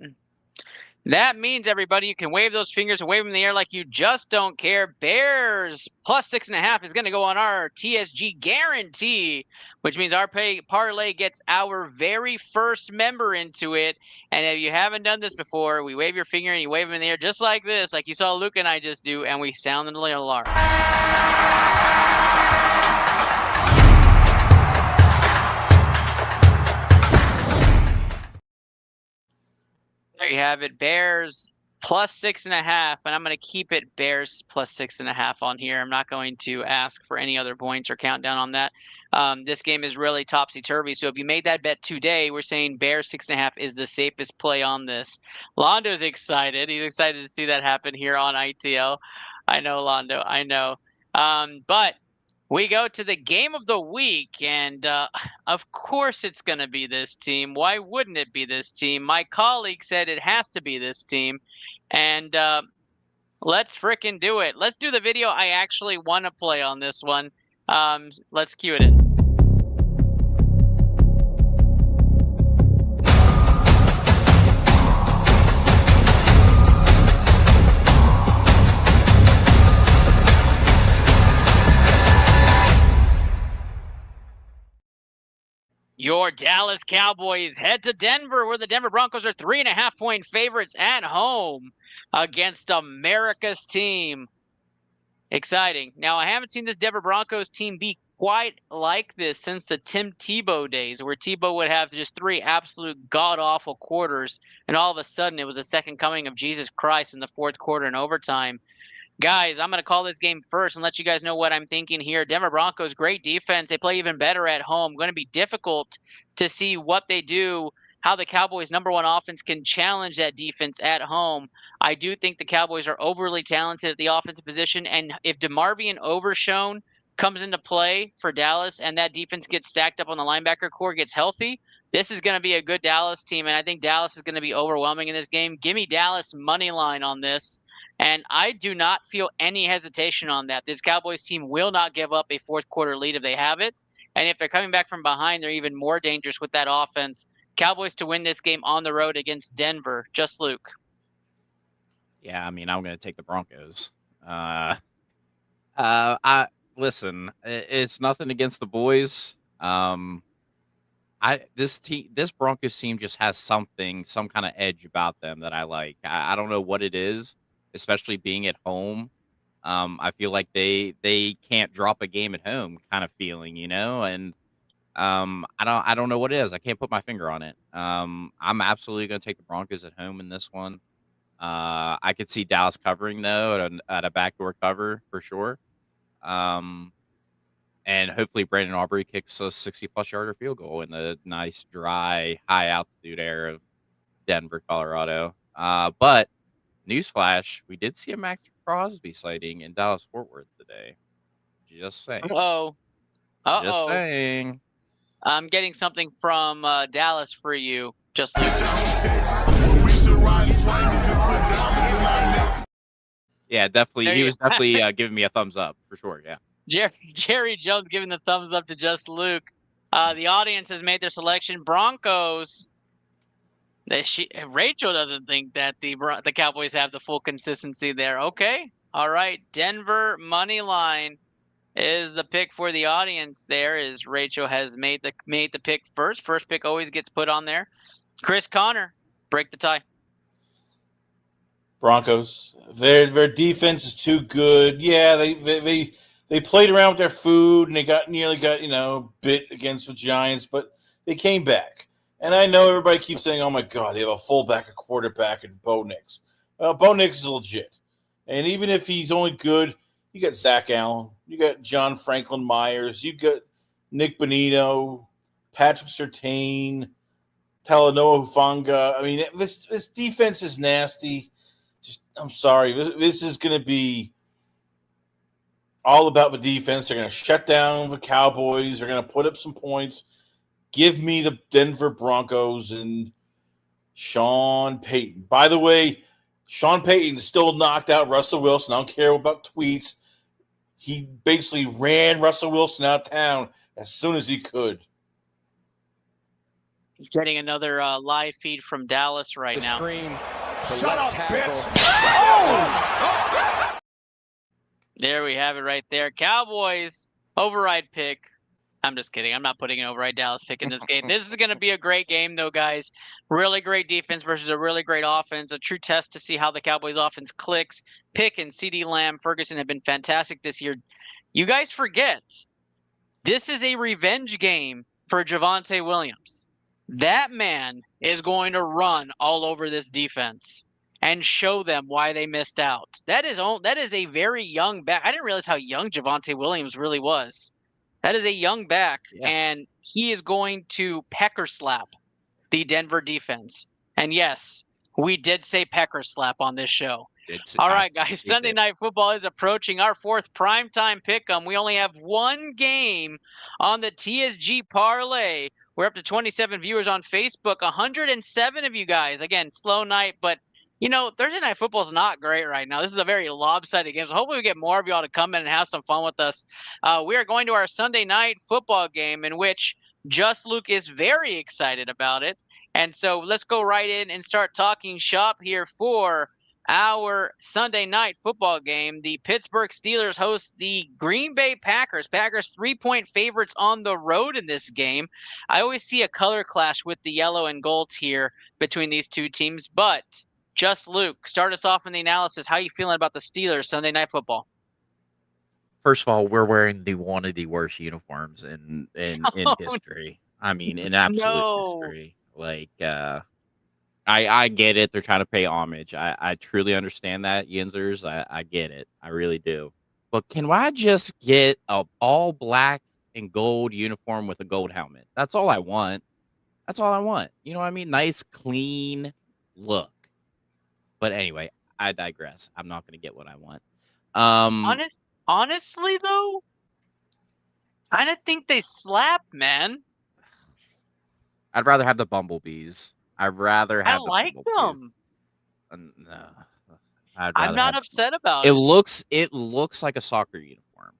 That means, everybody, you can wave those fingers and wave them in the air like you just don't care. Bears plus 6.5 is going to go on our TSG guarantee, which means our parlay gets our very first member into it. And if you haven't done this before, we wave your finger and you wave them in the air just like this, like you saw Luke and I just do, and we sound the alarm. There you have it. Bears plus 6.5, and I'm going to keep it Bears plus 6.5 on here. I'm not going to ask for any other points or countdown on that. This game is really topsy-turvy, so if you made that bet today, we're saying Bears 6.5 is the safest play on this. Londo's excited. He's excited to see that happen here on ITL. I know, Londo. I know. But We go to the game of the week, and of course it's going to be this team. Why wouldn't it be this team? My colleague said it has to be this team, and let's frickin' do it. Let's do the video I actually want to play on this one. Let's cue it in. Your Dallas Cowboys head to Denver, where the Denver Broncos are 3.5-point favorites at home against America's team. Exciting. Now, I haven't seen this Denver Broncos team be quite like this since the Tim Tebow days, where Tebow would have just 3 absolute god-awful quarters, and all of a sudden it was the second coming of Jesus Christ in the fourth quarter and overtime. Guys, I'm going to call this game first and let you guys know what I'm thinking here. Denver Broncos, great defense. They play even better at home. Going to be difficult to see what they do, how the Cowboys' #1 offense can challenge that defense at home. I do think the Cowboys are overly talented at the offensive position, and if DeMarvion Overshown comes into play for Dallas and that defense gets stacked up on the linebacker core, gets healthy, this is going to be a good Dallas team, and I think Dallas is going to be overwhelming in this game. Give me Dallas money line on this. And I do not feel any hesitation on that. This Cowboys team will not give up a fourth quarter lead if they have it. And if they're coming back from behind, they're even more dangerous with that offense. Cowboys to win this game on the road against Denver. Just Luke. Yeah, I mean, I'm going to take the Broncos. Listen, it's nothing against the boys. This Broncos team just has some kind of edge about them that I like. I don't know what it is, especially being at home. I feel like they can't drop a game at home kind of feeling, and I don't know what it is. I can't put my finger on it. I'm absolutely going to take the Broncos at home in this one. I could see Dallas covering though at a backdoor cover for sure. And hopefully Brandon Aubrey kicks a 60-plus yarder field goal in the nice, dry, high altitude air of Denver, Colorado. But newsflash, we did see a Max Crosby sighting in Dallas-Fort Worth today. Just saying. Uh-oh. Just saying. I'm getting something from Dallas for you. Just Luke. Yeah, definitely. He was definitely giving me a thumbs up for sure. Yeah. Jerry Jones giving the thumbs up to Just Luke. The audience has made their selection. Broncos. Rachel doesn't think that the Cowboys have the full consistency there. Okay. All right. Denver money line is the pick for the audience there, as Rachel has made the pick first. First pick always gets put on there. Chris Connor, break the tie. Broncos. Their defense is too good. Yeah, they played around with their food and they nearly got bit against the Giants, but they came back. And I know everybody keeps saying, "Oh my God, they have a fullback, a quarterback, and Bo Nix." Bo Nix is legit, and even if he's only good, you got Zach Allen, you got John Franklin Myers, you got Nick Bonito, Patrick Surtain, Talanoa Hufanga. I mean, this defense is nasty. I'm sorry. This is going to be all about the defense. They're going to shut down the Cowboys. They're going to put up some points. Give me the Denver Broncos and Sean Payton. By the way, Sean Payton still knocked out Russell Wilson. I don't care about tweets. He basically ran Russell Wilson out of town as soon as he could. Getting another live feed from Dallas right now. Screen. Shut up, bitch! Oh! There we have it right there. Cowboys override pick. I'm just kidding. I'm not putting an override Dallas pick in this game. This is going to be a great game, though, guys. Really great defense versus a really great offense. A true test to see how the Cowboys offense clicks. Pick and CeeDee Lamb, Ferguson have been fantastic this year. You guys forget, this is a revenge game for Javonte Williams. That man is going to run all over this defense and show them why they missed out. That is a very young back. I didn't realize how young Javonte Williams really was. That is a young back, and he is going to pecker slap the Denver defense. And yes, we did say pecker slap on this show. All right, guys. Sunday Night Football is approaching our fourth primetime pick'em. We only have one game on the TSG parlay. We're up to 27 viewers on Facebook, 107 of you guys. Again, slow night, but Thursday Night Football is not great right now. This is a very lopsided game, so hopefully we get more of y'all to come in and have some fun with us. We are going to our Sunday Night Football game, in which Just Luke is very excited about it. And so let's go right in and start talking shop here for our Sunday Night Football game. The Pittsburgh Steelers host the Green Bay Packers. Packers 3-point favorites on the road in this game. I always see a color clash with the yellow and golds here between these two teams, but Just Luke, start us off in the analysis. How are you feeling about the Steelers Sunday Night Football? First of all, we're wearing one of the worst uniforms in history. I mean, in absolute history. Like, I get it. They're trying to pay homage. I truly understand that, Yinzers. I get it. I really do. But can I just get a all black and gold uniform with a gold helmet? That's all I want. That's all I want. You know what I mean? Nice, clean look. But anyway, I digress. I'm not going to get what I want. Honestly, though, I don't think they slap, man. I'd rather have the bumblebees. I'd rather have. I like them. No, I'm not upset about it. It looks like a soccer uniform.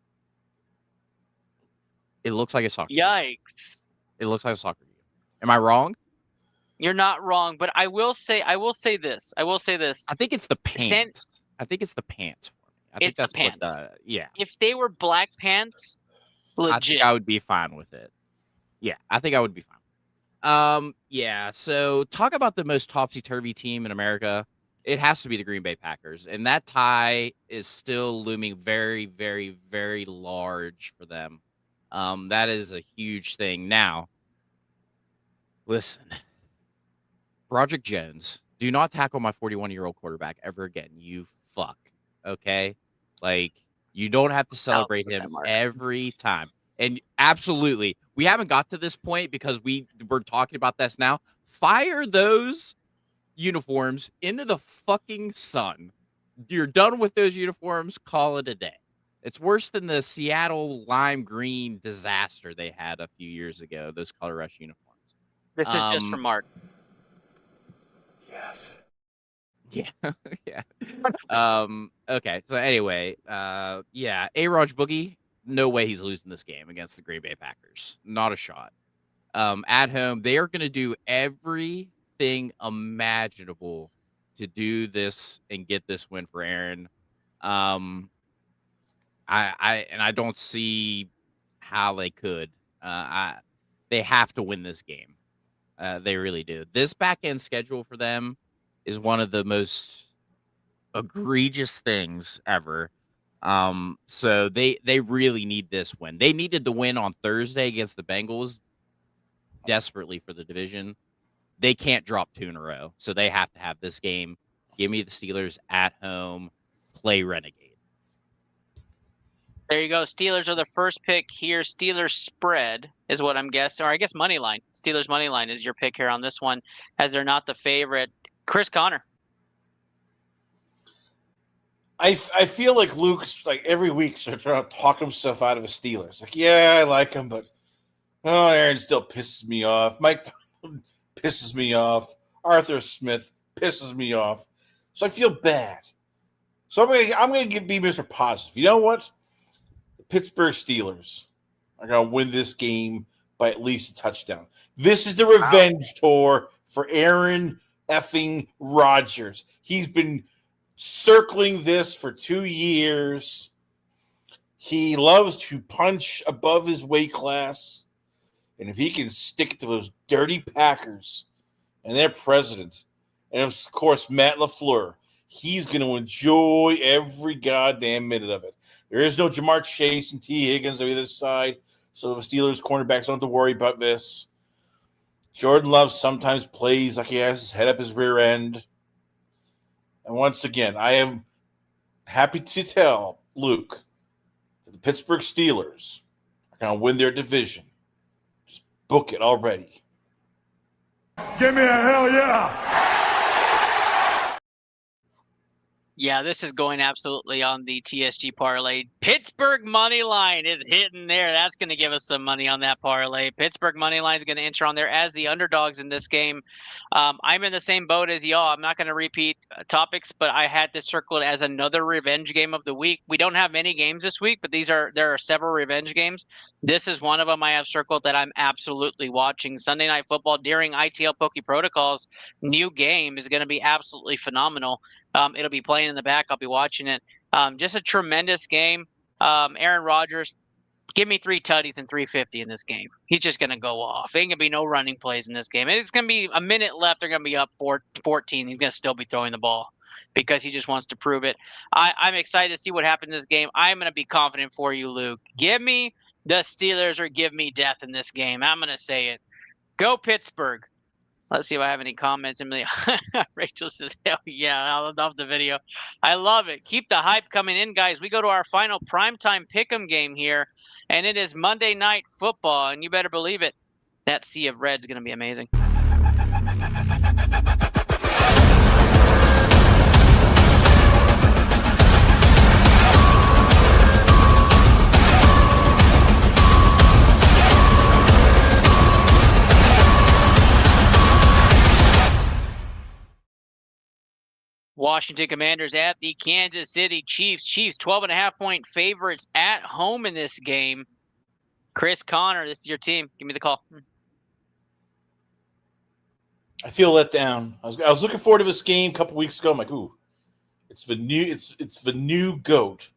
It looks like a soccer. Yikes! It looks like a soccer uniform. Am I wrong? You're not wrong, but I will say this. I think it's the pants. I think it's the pants for me. I think that's the pants. Yeah. If they were black pants, legit, I think I would be fine with it. Yeah, I think I would be fine. Yeah. So talk about the most topsy-turvy team in America. It has to be the Green Bay Packers, and that tie is still looming very, very, very large for them. That is a huge thing. Now, listen. Broderick Jones, do not tackle my 41-year-old quarterback ever again. You fuck. Okay? Like, you don't have to celebrate him every time. And absolutely, we haven't got to this point because we're talking about this now. Fire those uniforms into the fucking sun. You're done with those uniforms. Call it a day. It's worse than the Seattle lime green disaster they had a few years ago, those color rush uniforms. This is just for Mark. Yes. Yeah. Yeah. Okay. So anyway, yeah, A-Raj Boogie, no way he's losing this game against the Green Bay Packers. Not a shot. At home, they are going to do everything imaginable to do this and get this win for Aaron. I don't see how they could. They have to win this game. They really do. This back end schedule for them is one of the most egregious things ever. So they really need this win. They needed the win on Thursday against the Bengals desperately for the division. They can't drop 2 in a row. So they have to have this game. Give me the Steelers at home. Play Renegade. There you go. Steelers are the first pick here. Steelers spread is what I'm guessing. Or I guess money line. Steelers money line is your pick here on this one, as they're not the favorite. Chris Connor. I feel like Luke's like every week trying to talk himself out of the Steelers. Like, yeah, I like him, but Aaron still pisses me off. Mike pisses me off. Arthur Smith pisses me off. So I feel bad. So I'm gonna be Mr. Positive. You know what? The Pittsburgh Steelers are gonna win this game by at least a touchdown. This is the revenge tour for Aaron effing Rodgers. He's been circling this for 2 years. He loves to punch above his weight class. And if he can stick to those dirty Packers and their president, and of course Matt LaFleur, he's going to enjoy every goddamn minute of it. There is no Jamar Chase and T. Higgins on either side, so the Steelers cornerbacks don't have to worry about this. Jordan Love sometimes plays like he has his head up his rear end. And once again, I am happy to tell Luke that the Pittsburgh Steelers are going to win their division. Just book it already. Give me a hell yeah. Yeah, this is going absolutely on the TSG parlay. Pittsburgh money line is hitting there. That's going to give us some money on that parlay. Pittsburgh money line is going to enter on there as the underdogs in this game. I'm in the same boat as y'all. I'm not going to repeat topics, but I had this circled as another revenge game of the week. We don't have many games this week, but there are several revenge games. This is one of them I have circled that I'm absolutely watching. Sunday Night Football during ITL Poke Protocols new game is going to be absolutely phenomenal. It'll be playing in the back. I'll be watching it. Just a tremendous game. Aaron Rodgers, give me 3 tutties and 350 in this game. He's just going to go off. Ain't going to be no running plays in this game. And it's going to be a minute left. They're going to be up 14. He's going to still be throwing the ball because he just wants to prove it. I'm excited to see what happens in this game. I'm going to be confident for you, Luke. Give me the Steelers or give me death in this game. I'm going to say it. Go Pittsburgh. Let's see if I have any comments. Emily, Rachel says, hell yeah, I love the video. I love it. Keep the hype coming in, guys. We go to our final primetime pick'em game here, and it is Monday Night Football, and you better believe it. That sea of red is going to be amazing. Washington Commanders at the Kansas City Chiefs. Chiefs 12.5-point favorites at home in this game. Chris Connor, this is your team. Give me the call. I feel let down. I was looking forward to this game a couple weeks ago. I'm like, ooh, it's the new GOAT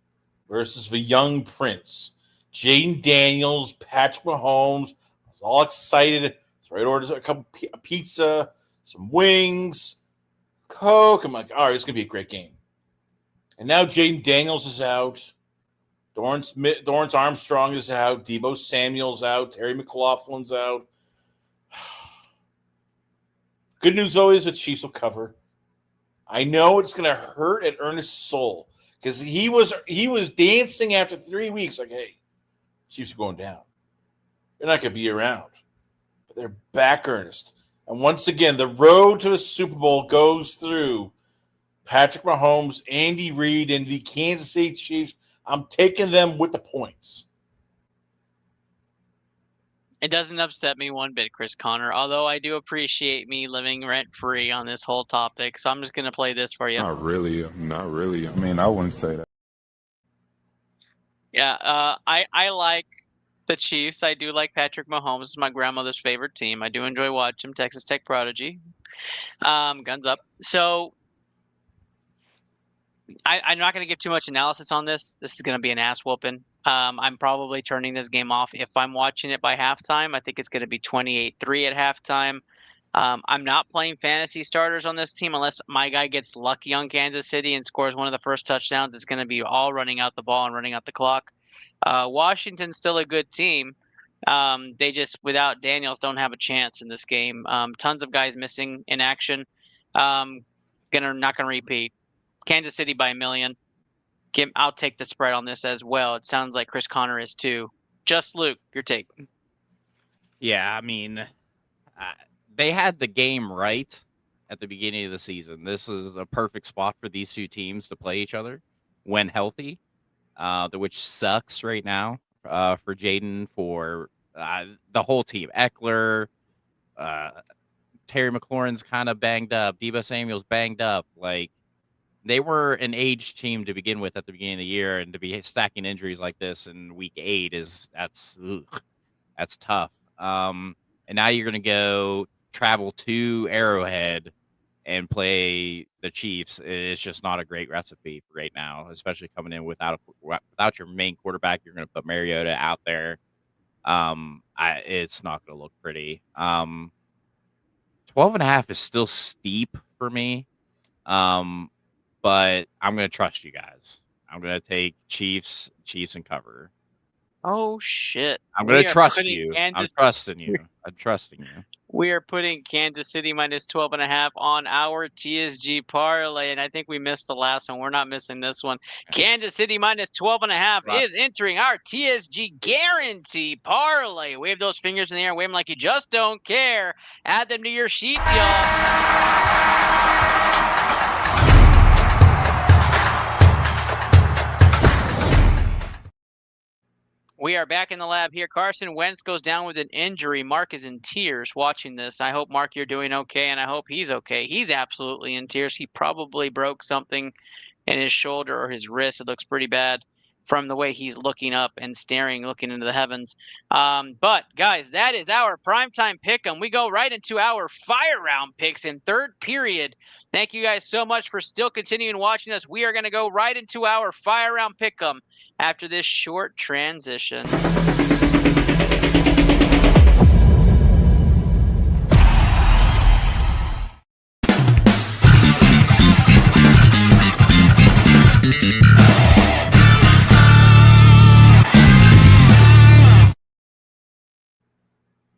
versus the young prince. Jaden Daniels, Patrick Mahomes. I was all excited. So I ordered a pizza, some wings, Coke. I'm like, all right, it's going to be a great game. And now Jaden Daniels is out. Dorrance Armstrong is out. Deebo Samuel's out. Terry McLaughlin's out. Good news always the Chiefs will cover. I know it's going to hurt at Ernest's soul because he was dancing after 3 weeks like, hey, Chiefs are going down. They're not going to be around. But they're back, Ernest. And once again, the road to the Super Bowl goes through Patrick Mahomes, Andy Reid, and the Kansas City Chiefs. I'm taking them with the points. It doesn't upset me one bit, Chris Connor, although I do appreciate me living rent-free on this whole topic. So I'm just going to play this for you. Not really. I mean, I wouldn't say that. Yeah, I like the Chiefs. I do like Patrick Mahomes. It's my grandmother's favorite team. I do enjoy watching him, Texas Tech prodigy. Guns up. So I'm not going to give too much analysis on this. This is going to be an ass whooping. I'm probably turning this game off if I'm watching it by halftime. I think it's going to be 28-3 at halftime. I'm not playing fantasy starters on this team unless my guy gets lucky on Kansas City and scores one of the first touchdowns. It's going to be all running out the ball and running out the clock. Washington's still a good team. They just, without Daniels, don't have a chance in this game. Tons of guys missing in action. Not gonna repeat. Kansas City by 1 million. I'll take the spread on this as well. It sounds like Chris Connor is too. Just Luke, your take. Yeah, I mean, they had the game right at the beginning of the season. This is a perfect spot for these two teams to play each other when healthy, which sucks right now for Jaden, for the whole team. Eckler, Terry McLaurin's kind of banged up. Deebo Samuel's banged up. Like, they were an aged team to begin with at the beginning of the year, and to be stacking injuries like this in week 8 that's tough. And now you're going to go travel to Arrowhead and play the Chiefs. It's just not a great recipe right now, especially coming in without your main quarterback. You're going to put Mariota out there. It's not going to look pretty. 12.5 is still steep for me. But I'm going to trust you guys. I'm going to take Chiefs and cover. Oh, shit. I'm going to trust you. I'm trusting you. I'm trusting you. We are putting Kansas City minus 12.5 on our TSG parlay, and I think we missed the last one. We're not missing this one. Kansas City minus 12.5 is entering our TSG guarantee parlay. Wave those fingers in the air. Wave them like you just don't care. Add them to your sheet, y'all. We are back in the lab here. Carson Wentz goes down with an injury. Mark is in tears watching this. I hope, Mark, you're doing okay, and I hope he's okay. He's absolutely in tears. He probably broke something in his shoulder or his wrist. It looks pretty bad from the way he's looking up and staring, looking into the heavens. But, guys, that is our primetime pick'em. We go right into our fire round picks in third period. Thank you guys so much for still continuing watching us. We are going to go right into our fire round pick'em after this short transition.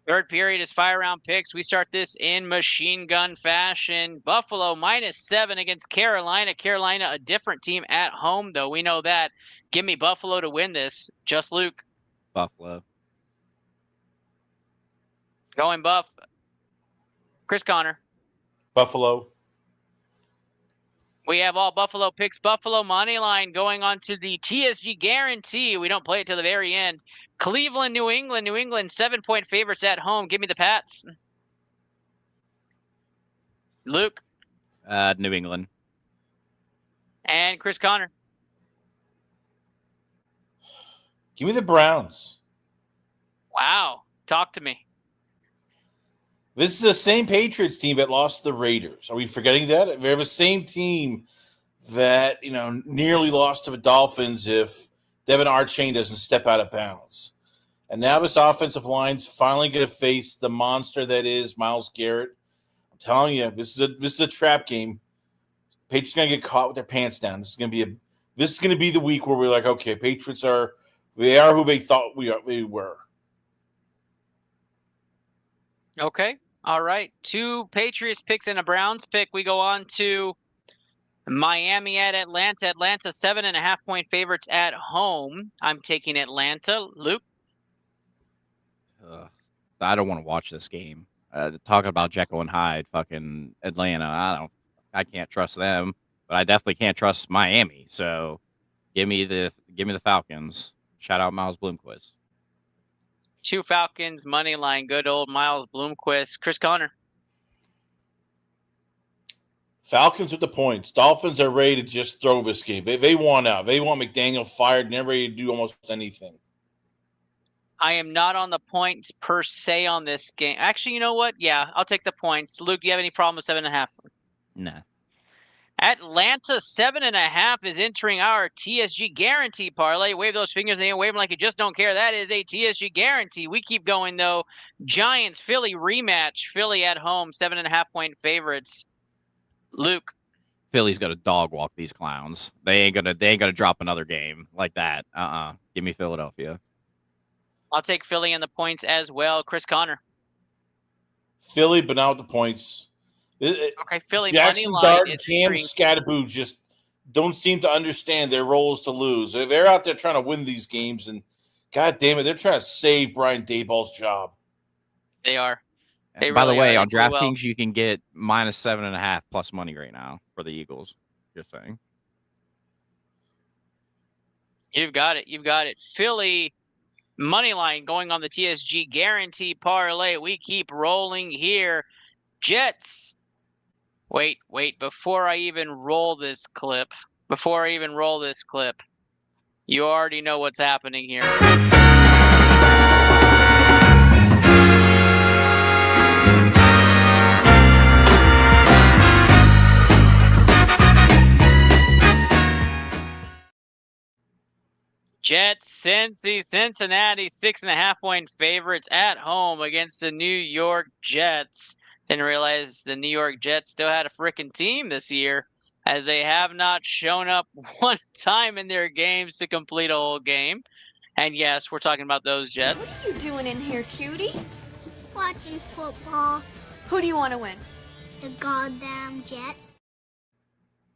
Third period is fire round picks. We start this in machine gun fashion. Buffalo -7 against Carolina. Carolina, a different team at home, though. We know that. Give me Buffalo to win this. Just Luke. Buffalo. Going Buff. Chris Connor. Buffalo. We have all Buffalo picks. Buffalo money line going on to the TSG guarantee. We don't play it till the very end. Cleveland, New England. New England 7-point favorites at home. Give me the Pats. Luke. New England. And Chris Connor. Give me the Browns. Wow. Talk to me. This is the same Patriots team that lost to the Raiders. Are we forgetting that? They're the same team that, nearly lost to the Dolphins if Devin Archain doesn't step out of bounds. And now this offensive line's finally going to face the monster that is Myles Garrett. I'm telling you, this is a trap game. Patriots going to get caught with their pants down. This is going to be the week where we're like, okay, Patriots are who they thought they were. Okay. All right. 2 Patriots picks and a Browns pick. We go on to Miami at Atlanta. Atlanta 7.5-point favorites at home. I'm taking Atlanta. Luke? I don't want to watch this game. Talking about Jekyll and Hyde, fucking Atlanta. I can't trust them, but I definitely can't trust Miami. So give me the Falcons. Shout out Miles Bloomquist. 2 Falcons, money line, good old Miles Bloomquist. Chris Connor. Falcons with the points. Dolphins are ready to just throw this game. They want out. They want McDaniel fired and they're ready to do almost anything. I am not on the points per se on this game. Actually, you know what? Yeah, I'll take the points. Luke, do you have any problem with 7.5? Nah. Atlanta 7.5 is entering our TSG guarantee parlay. Wave those fingers and wave them like you just don't care. That is a TSG guarantee. We keep going though. Giants Philly rematch. Philly at home 7.5-point favorites. Luke. Philly's gonna dog walk these clowns. They ain't gonna drop another game like that. Give me Philadelphia. I'll take Philly and the points as well. Chris Connor. Philly, but not with the points. Okay, Philly Jackson money line. Dart and Cam Scatterboo just don't seem to understand their roles to lose. They're out there trying to win these games, and God damn it, they're trying to save Brian Daboll's job. They are. They By the really way, are. on DraftKings, you can get -7.5 plus money right now for the Eagles. Just saying. You've got it. You've got it. Philly money line going on the TSG guarantee parlay. We keep rolling here. Jets. Wait. Before I even roll this clip, you already know what's happening here. Jets, Cincinnati, 6.5-point favorites at home against the New York Jets. Didn't realize the New York Jets still had a freaking team this year, as they have not shown up one time in their games to complete a whole game. And yes, we're talking about those Jets. What are you doing in here, cutie? Watching football. Who do you want to win? The goddamn Jets.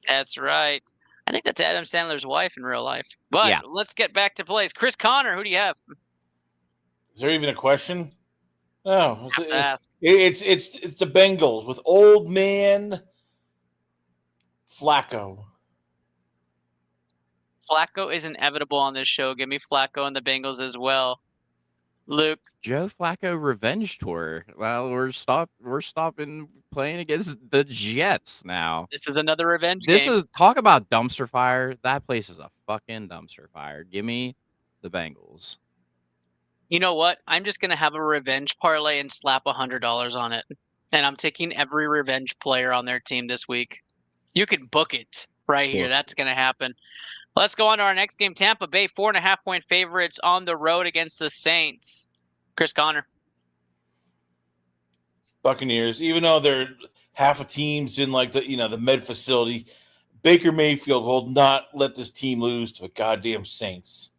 That's right. I think that's Adam Sandler's wife in real life. But yeah. Let's get back to plays. Chris Connor, who do you have? Is there even a question? No. Have to It's the Bengals with old man Flacco. Flacco is inevitable on this show. Give me Flacco and the Bengals as well. Luke. Joe Flacco revenge tour. Well, we're stopping playing against the Jets now. This is another revenge This game. is talk about dumpster fire. That place is a fucking dumpster fire. Give me the Bengals. You know what? I'm just gonna have a revenge parlay and slap $100 on it, and I'm taking every revenge player on their team this week. You can book it right here. That's gonna happen. Let's go on to our next game. Tampa Bay 4.5-point favorites on the road against the Saints. Chris Connor. Buccaneers, even though they're half a team's in like the med facility, Baker Mayfield will not let this team lose to the goddamn Saints.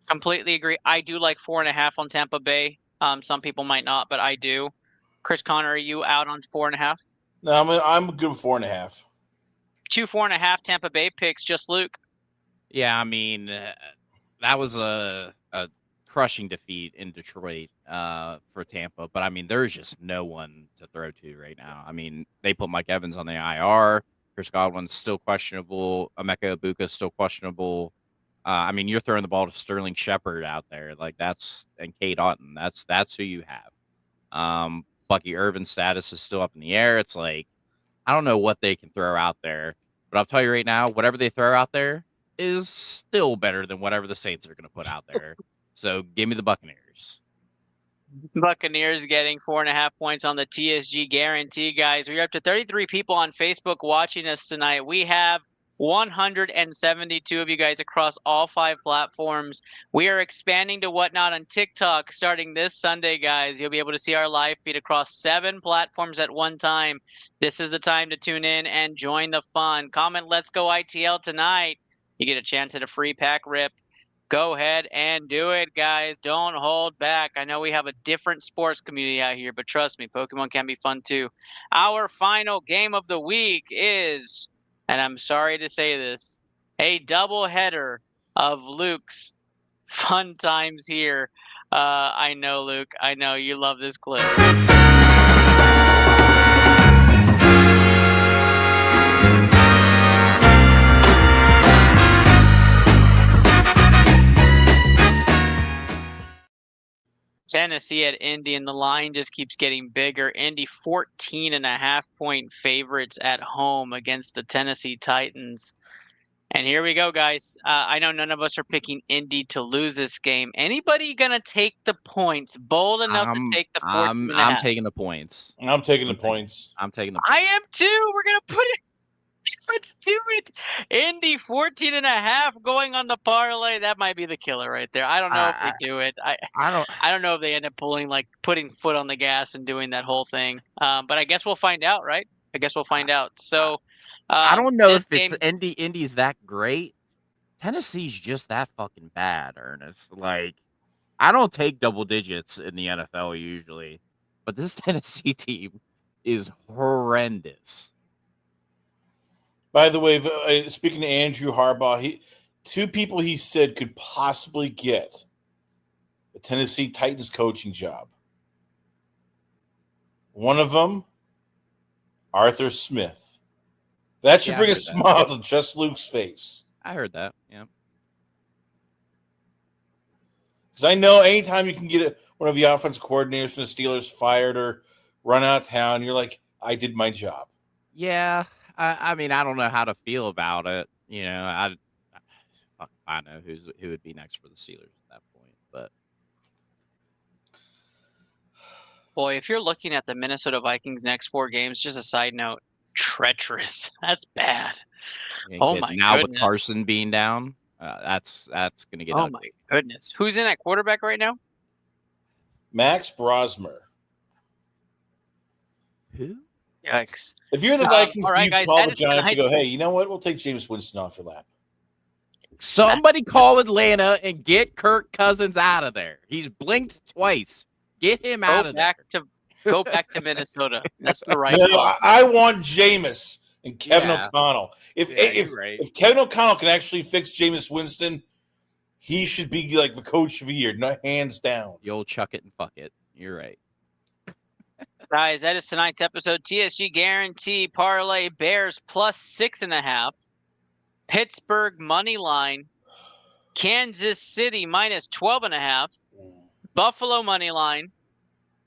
Completely agree. I do like 4.5 on Tampa Bay. Some people might not, but I do. Chris Connor, are you out on 4.5? No, I'm good with 4.5. 2 4.5 Tampa Bay picks. Just Luke. Yeah, I mean, that was a crushing defeat in Detroit for Tampa. But, I mean, there's just no one to throw to right now. I mean, they put Mike Evans on the IR. Chris Godwin's still questionable. Emeka Ibuka's still questionable. I mean, you're throwing the ball to Sterling Shepard out there. Like, and Kate Otten. That's who you have. Bucky Irvin's status is still up in the air. It's like, I don't know what they can throw out there. But I'll tell you right now, whatever they throw out there is still better than whatever the Saints are going to put out there. So give me the Buccaneers. Buccaneers getting 4.5 points on the TSG guarantee, guys. We're up to 33 people on Facebook watching us tonight. We have 172 of you guys across all 5 platforms. We are expanding to Whatnot on TikTok starting this Sunday, guys. You'll be able to see our live feed across 7 platforms at one time. This is the time to tune in and join the fun. Comment "Let's Go ITL" tonight. You get a chance at a free pack rip. Go ahead and do it, guys. Don't hold back. I know we have a different sports community out here, but trust me, Pokemon can be fun too. Our final game of the week is, and I'm sorry to say this, a doubleheader of Luke's fun times here. I know, Luke. I know you love this clip. Tennessee at Indy, and the line just keeps getting bigger. Indy 14.5-point favorites at home against the Tennessee Titans. And here we go, guys. I know none of us are picking Indy to lose this game. Anybody going to take the points? Bold enough to take the 14.5? I'm taking the points. I'm taking the points. I'm taking the points. I am too. We're going to put it. Let's do it. Indy 14.5 going on the parlay. That might be the killer right there. I don't know if they do it. I don't know if they end up putting foot on the gas and doing that whole thing. But I guess we'll find out, right? I guess we'll find out. So I don't know if it's Indy's that great. Tennessee's just that fucking bad, Ernest. Like, I don't take double digits in the NFL usually, but this Tennessee team is horrendous. By the way, speaking to Andrew Harbaugh, 2 people he said could possibly get the Tennessee Titans coaching job. One of them, Arthur Smith. That should bring a smile to just Luke's face. I heard that, yeah. Because I know anytime you can get one of the offensive coordinators from the Steelers fired or run out of town, you're like, I did my job. Yeah. I mean, I don't know how to feel about it. You know, I know who would be next for the Steelers at that point. But boy, if you're looking at the Minnesota Vikings next 4 games, just a side note, treacherous. That's bad. Oh my now goodness. With Carson being down, that's going to get ugly. Oh my goodness. Who's in at quarterback right now? Max Brosmer. Who? Yikes. If you're the Vikings, all right, do you guys, call the Giants and go, hey, you know what? We'll take Jameis Winston off your lap. Somebody call Atlanta and get Kirk Cousins out of there. He's blinked twice. Get him out of there. Go back to Minnesota. That's the right call. I want Jameis and Kevin O'Connell. If Kevin O'Connell can actually fix Jameis Winston, he should be like the coach of the year, hands down. You'll chuck it and fuck it. You're right. Guys, that is tonight's episode. TSG guarantee parlay Bears plus 6.5. Pittsburgh money line, Kansas City minus 12.5, Buffalo money line,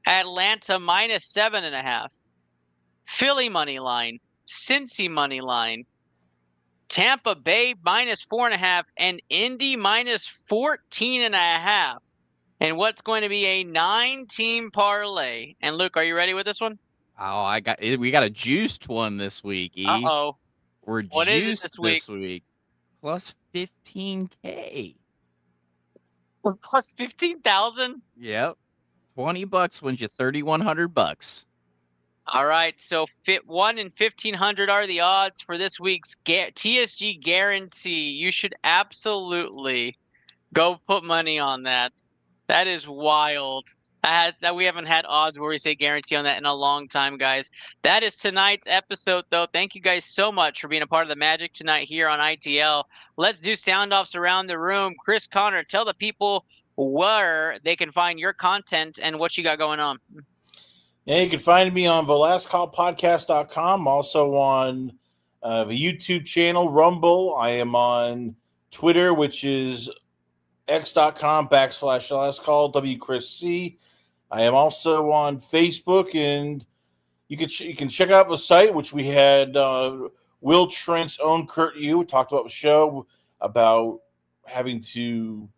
Atlanta minus 7.5, Philly money line, Cincy money line, Tampa Bay minus 4.5, and Indy minus 14.5. And what's going to be a 9-team parlay. And Luke, are you ready with this one? Oh, we got a juiced one this week, E. Uh-oh. We're What is it juiced this week. Plus 15K. Plus 15,000? Yep. $20 wins you $3,100. All right, so 1 in 1,500 are the odds for this week's TSG guarantee. You should absolutely go put money on that. That is wild. That we haven't had odds where we say guarantee on that in a long time, guys. That is tonight's episode, though. Thank you guys so much for being a part of the magic tonight here on ITL. Let's do sound offs around the room. Chris Connor, tell the people where they can find your content and what you got going on. Yeah, you can find me on velazquezpodcast.com, also on the YouTube channel, Rumble. I am on Twitter, which is x.com/lastcall, WChrisC. I am also on Facebook, and you can check out the site, which we had Will Trent's own Kurt Yu talked about the show about having to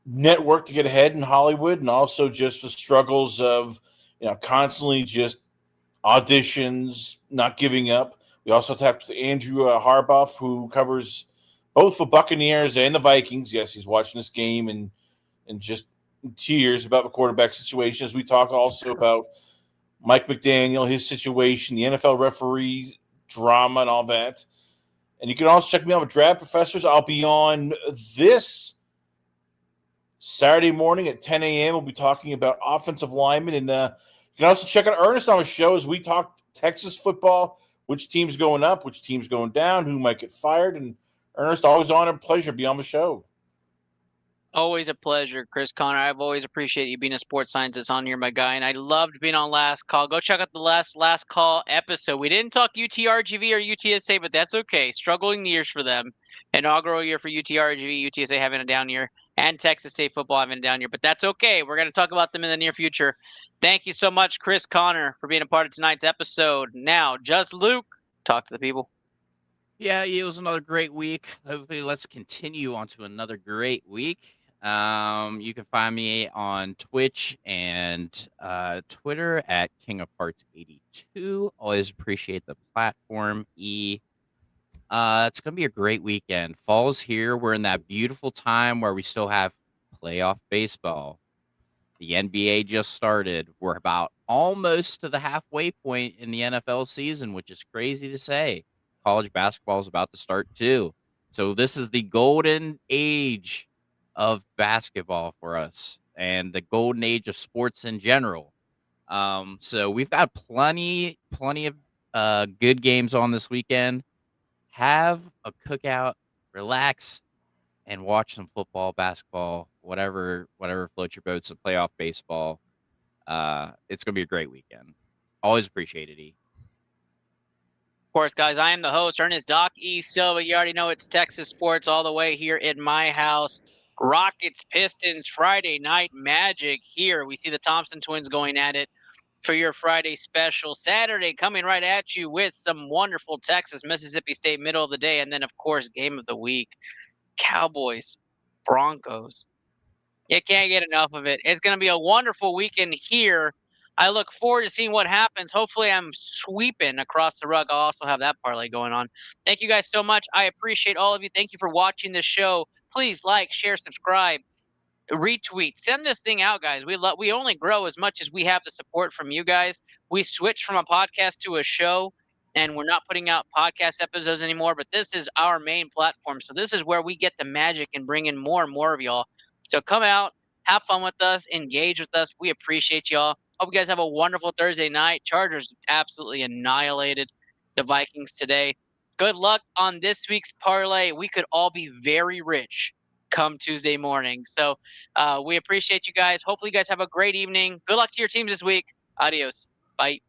network to get ahead in Hollywood, and also just the struggles of constantly just auditions, not giving up. We also talked to Andrew Harbaugh, who covers both the Buccaneers and the Vikings. Yes, he's watching this game and just in tears about the quarterback situation. As we talk also about Mike McDaniel, his situation, the NFL referee drama and all that. And you can also check me out with Draft Professors. I'll be on this Saturday morning at 10 a.m. We'll be talking about offensive linemen. And you can also check out Ernest on his show as we talk Texas football, which team's going up, which team's going down, who might get fired. And Ernest, always on a pleasure to be on the show. Always a pleasure, Chris Connor. I've always appreciated you being a sports scientist on here, my guy. And I loved being on Last Call. Go check out the last Call episode. We didn't talk UTRGV or UTSA, but that's okay. Struggling years for them. Inaugural year for UTRGV, UTSA having a down year, and Texas State football having a down year. But that's okay. We're going to talk about them in the near future. Thank you so much, Chris Connor, for being a part of tonight's episode. Now, just Luke, talk to the people. Yeah, it was another great week. Hopefully, let's continue on to another great week. You can find me on Twitch and Twitter at King of Hearts 82. Always appreciate the platform. It's gonna be a great weekend. Fall's here. We're in that beautiful time where we still have playoff baseball. The NBA just started. We're about almost to the halfway point in the NFL season, which is crazy to say. College basketball is about to start too. So this is the golden age of basketball for us and the golden age of sports in general. So we've got plenty of good games on this weekend. Have a cookout, relax, and watch some football, basketball, whatever floats your boat, some playoff baseball. It's gonna be a great weekend. Always appreciate it, E. Of course, guys, I am the host, Ernest Doc E. Silva. You already know it's Texas sports all the way here in my house. Rockets, Pistons, Friday night magic here. We see the Thompson twins going at it for your Friday special. Saturday coming right at you with some wonderful Texas, Mississippi State middle of the day. And then, of course, game of the week, Cowboys, Broncos. You can't get enough of it. It's going to be a wonderful weekend here. I look forward to seeing what happens. Hopefully, I'm sweeping across the rug. I'll also have that parlay going on. Thank you guys so much. I appreciate all of you. Thank you for watching this show. Please like, share, subscribe, retweet. Send this thing out, guys. We only grow as much as we have the support from you guys. We switched from a podcast to a show, and we're not putting out podcast episodes anymore, but this is our main platform. So this is where we get the magic and bring in more and more of y'all. So come out, have fun with us, engage with us. We appreciate y'all. Hope you guys have a wonderful Thursday night. Chargers absolutely annihilated the Vikings today. Good luck on this week's parlay. We could all be very rich come Tuesday morning. So we appreciate you guys. Hopefully you guys have a great evening. Good luck to your teams this week. Adios. Bye.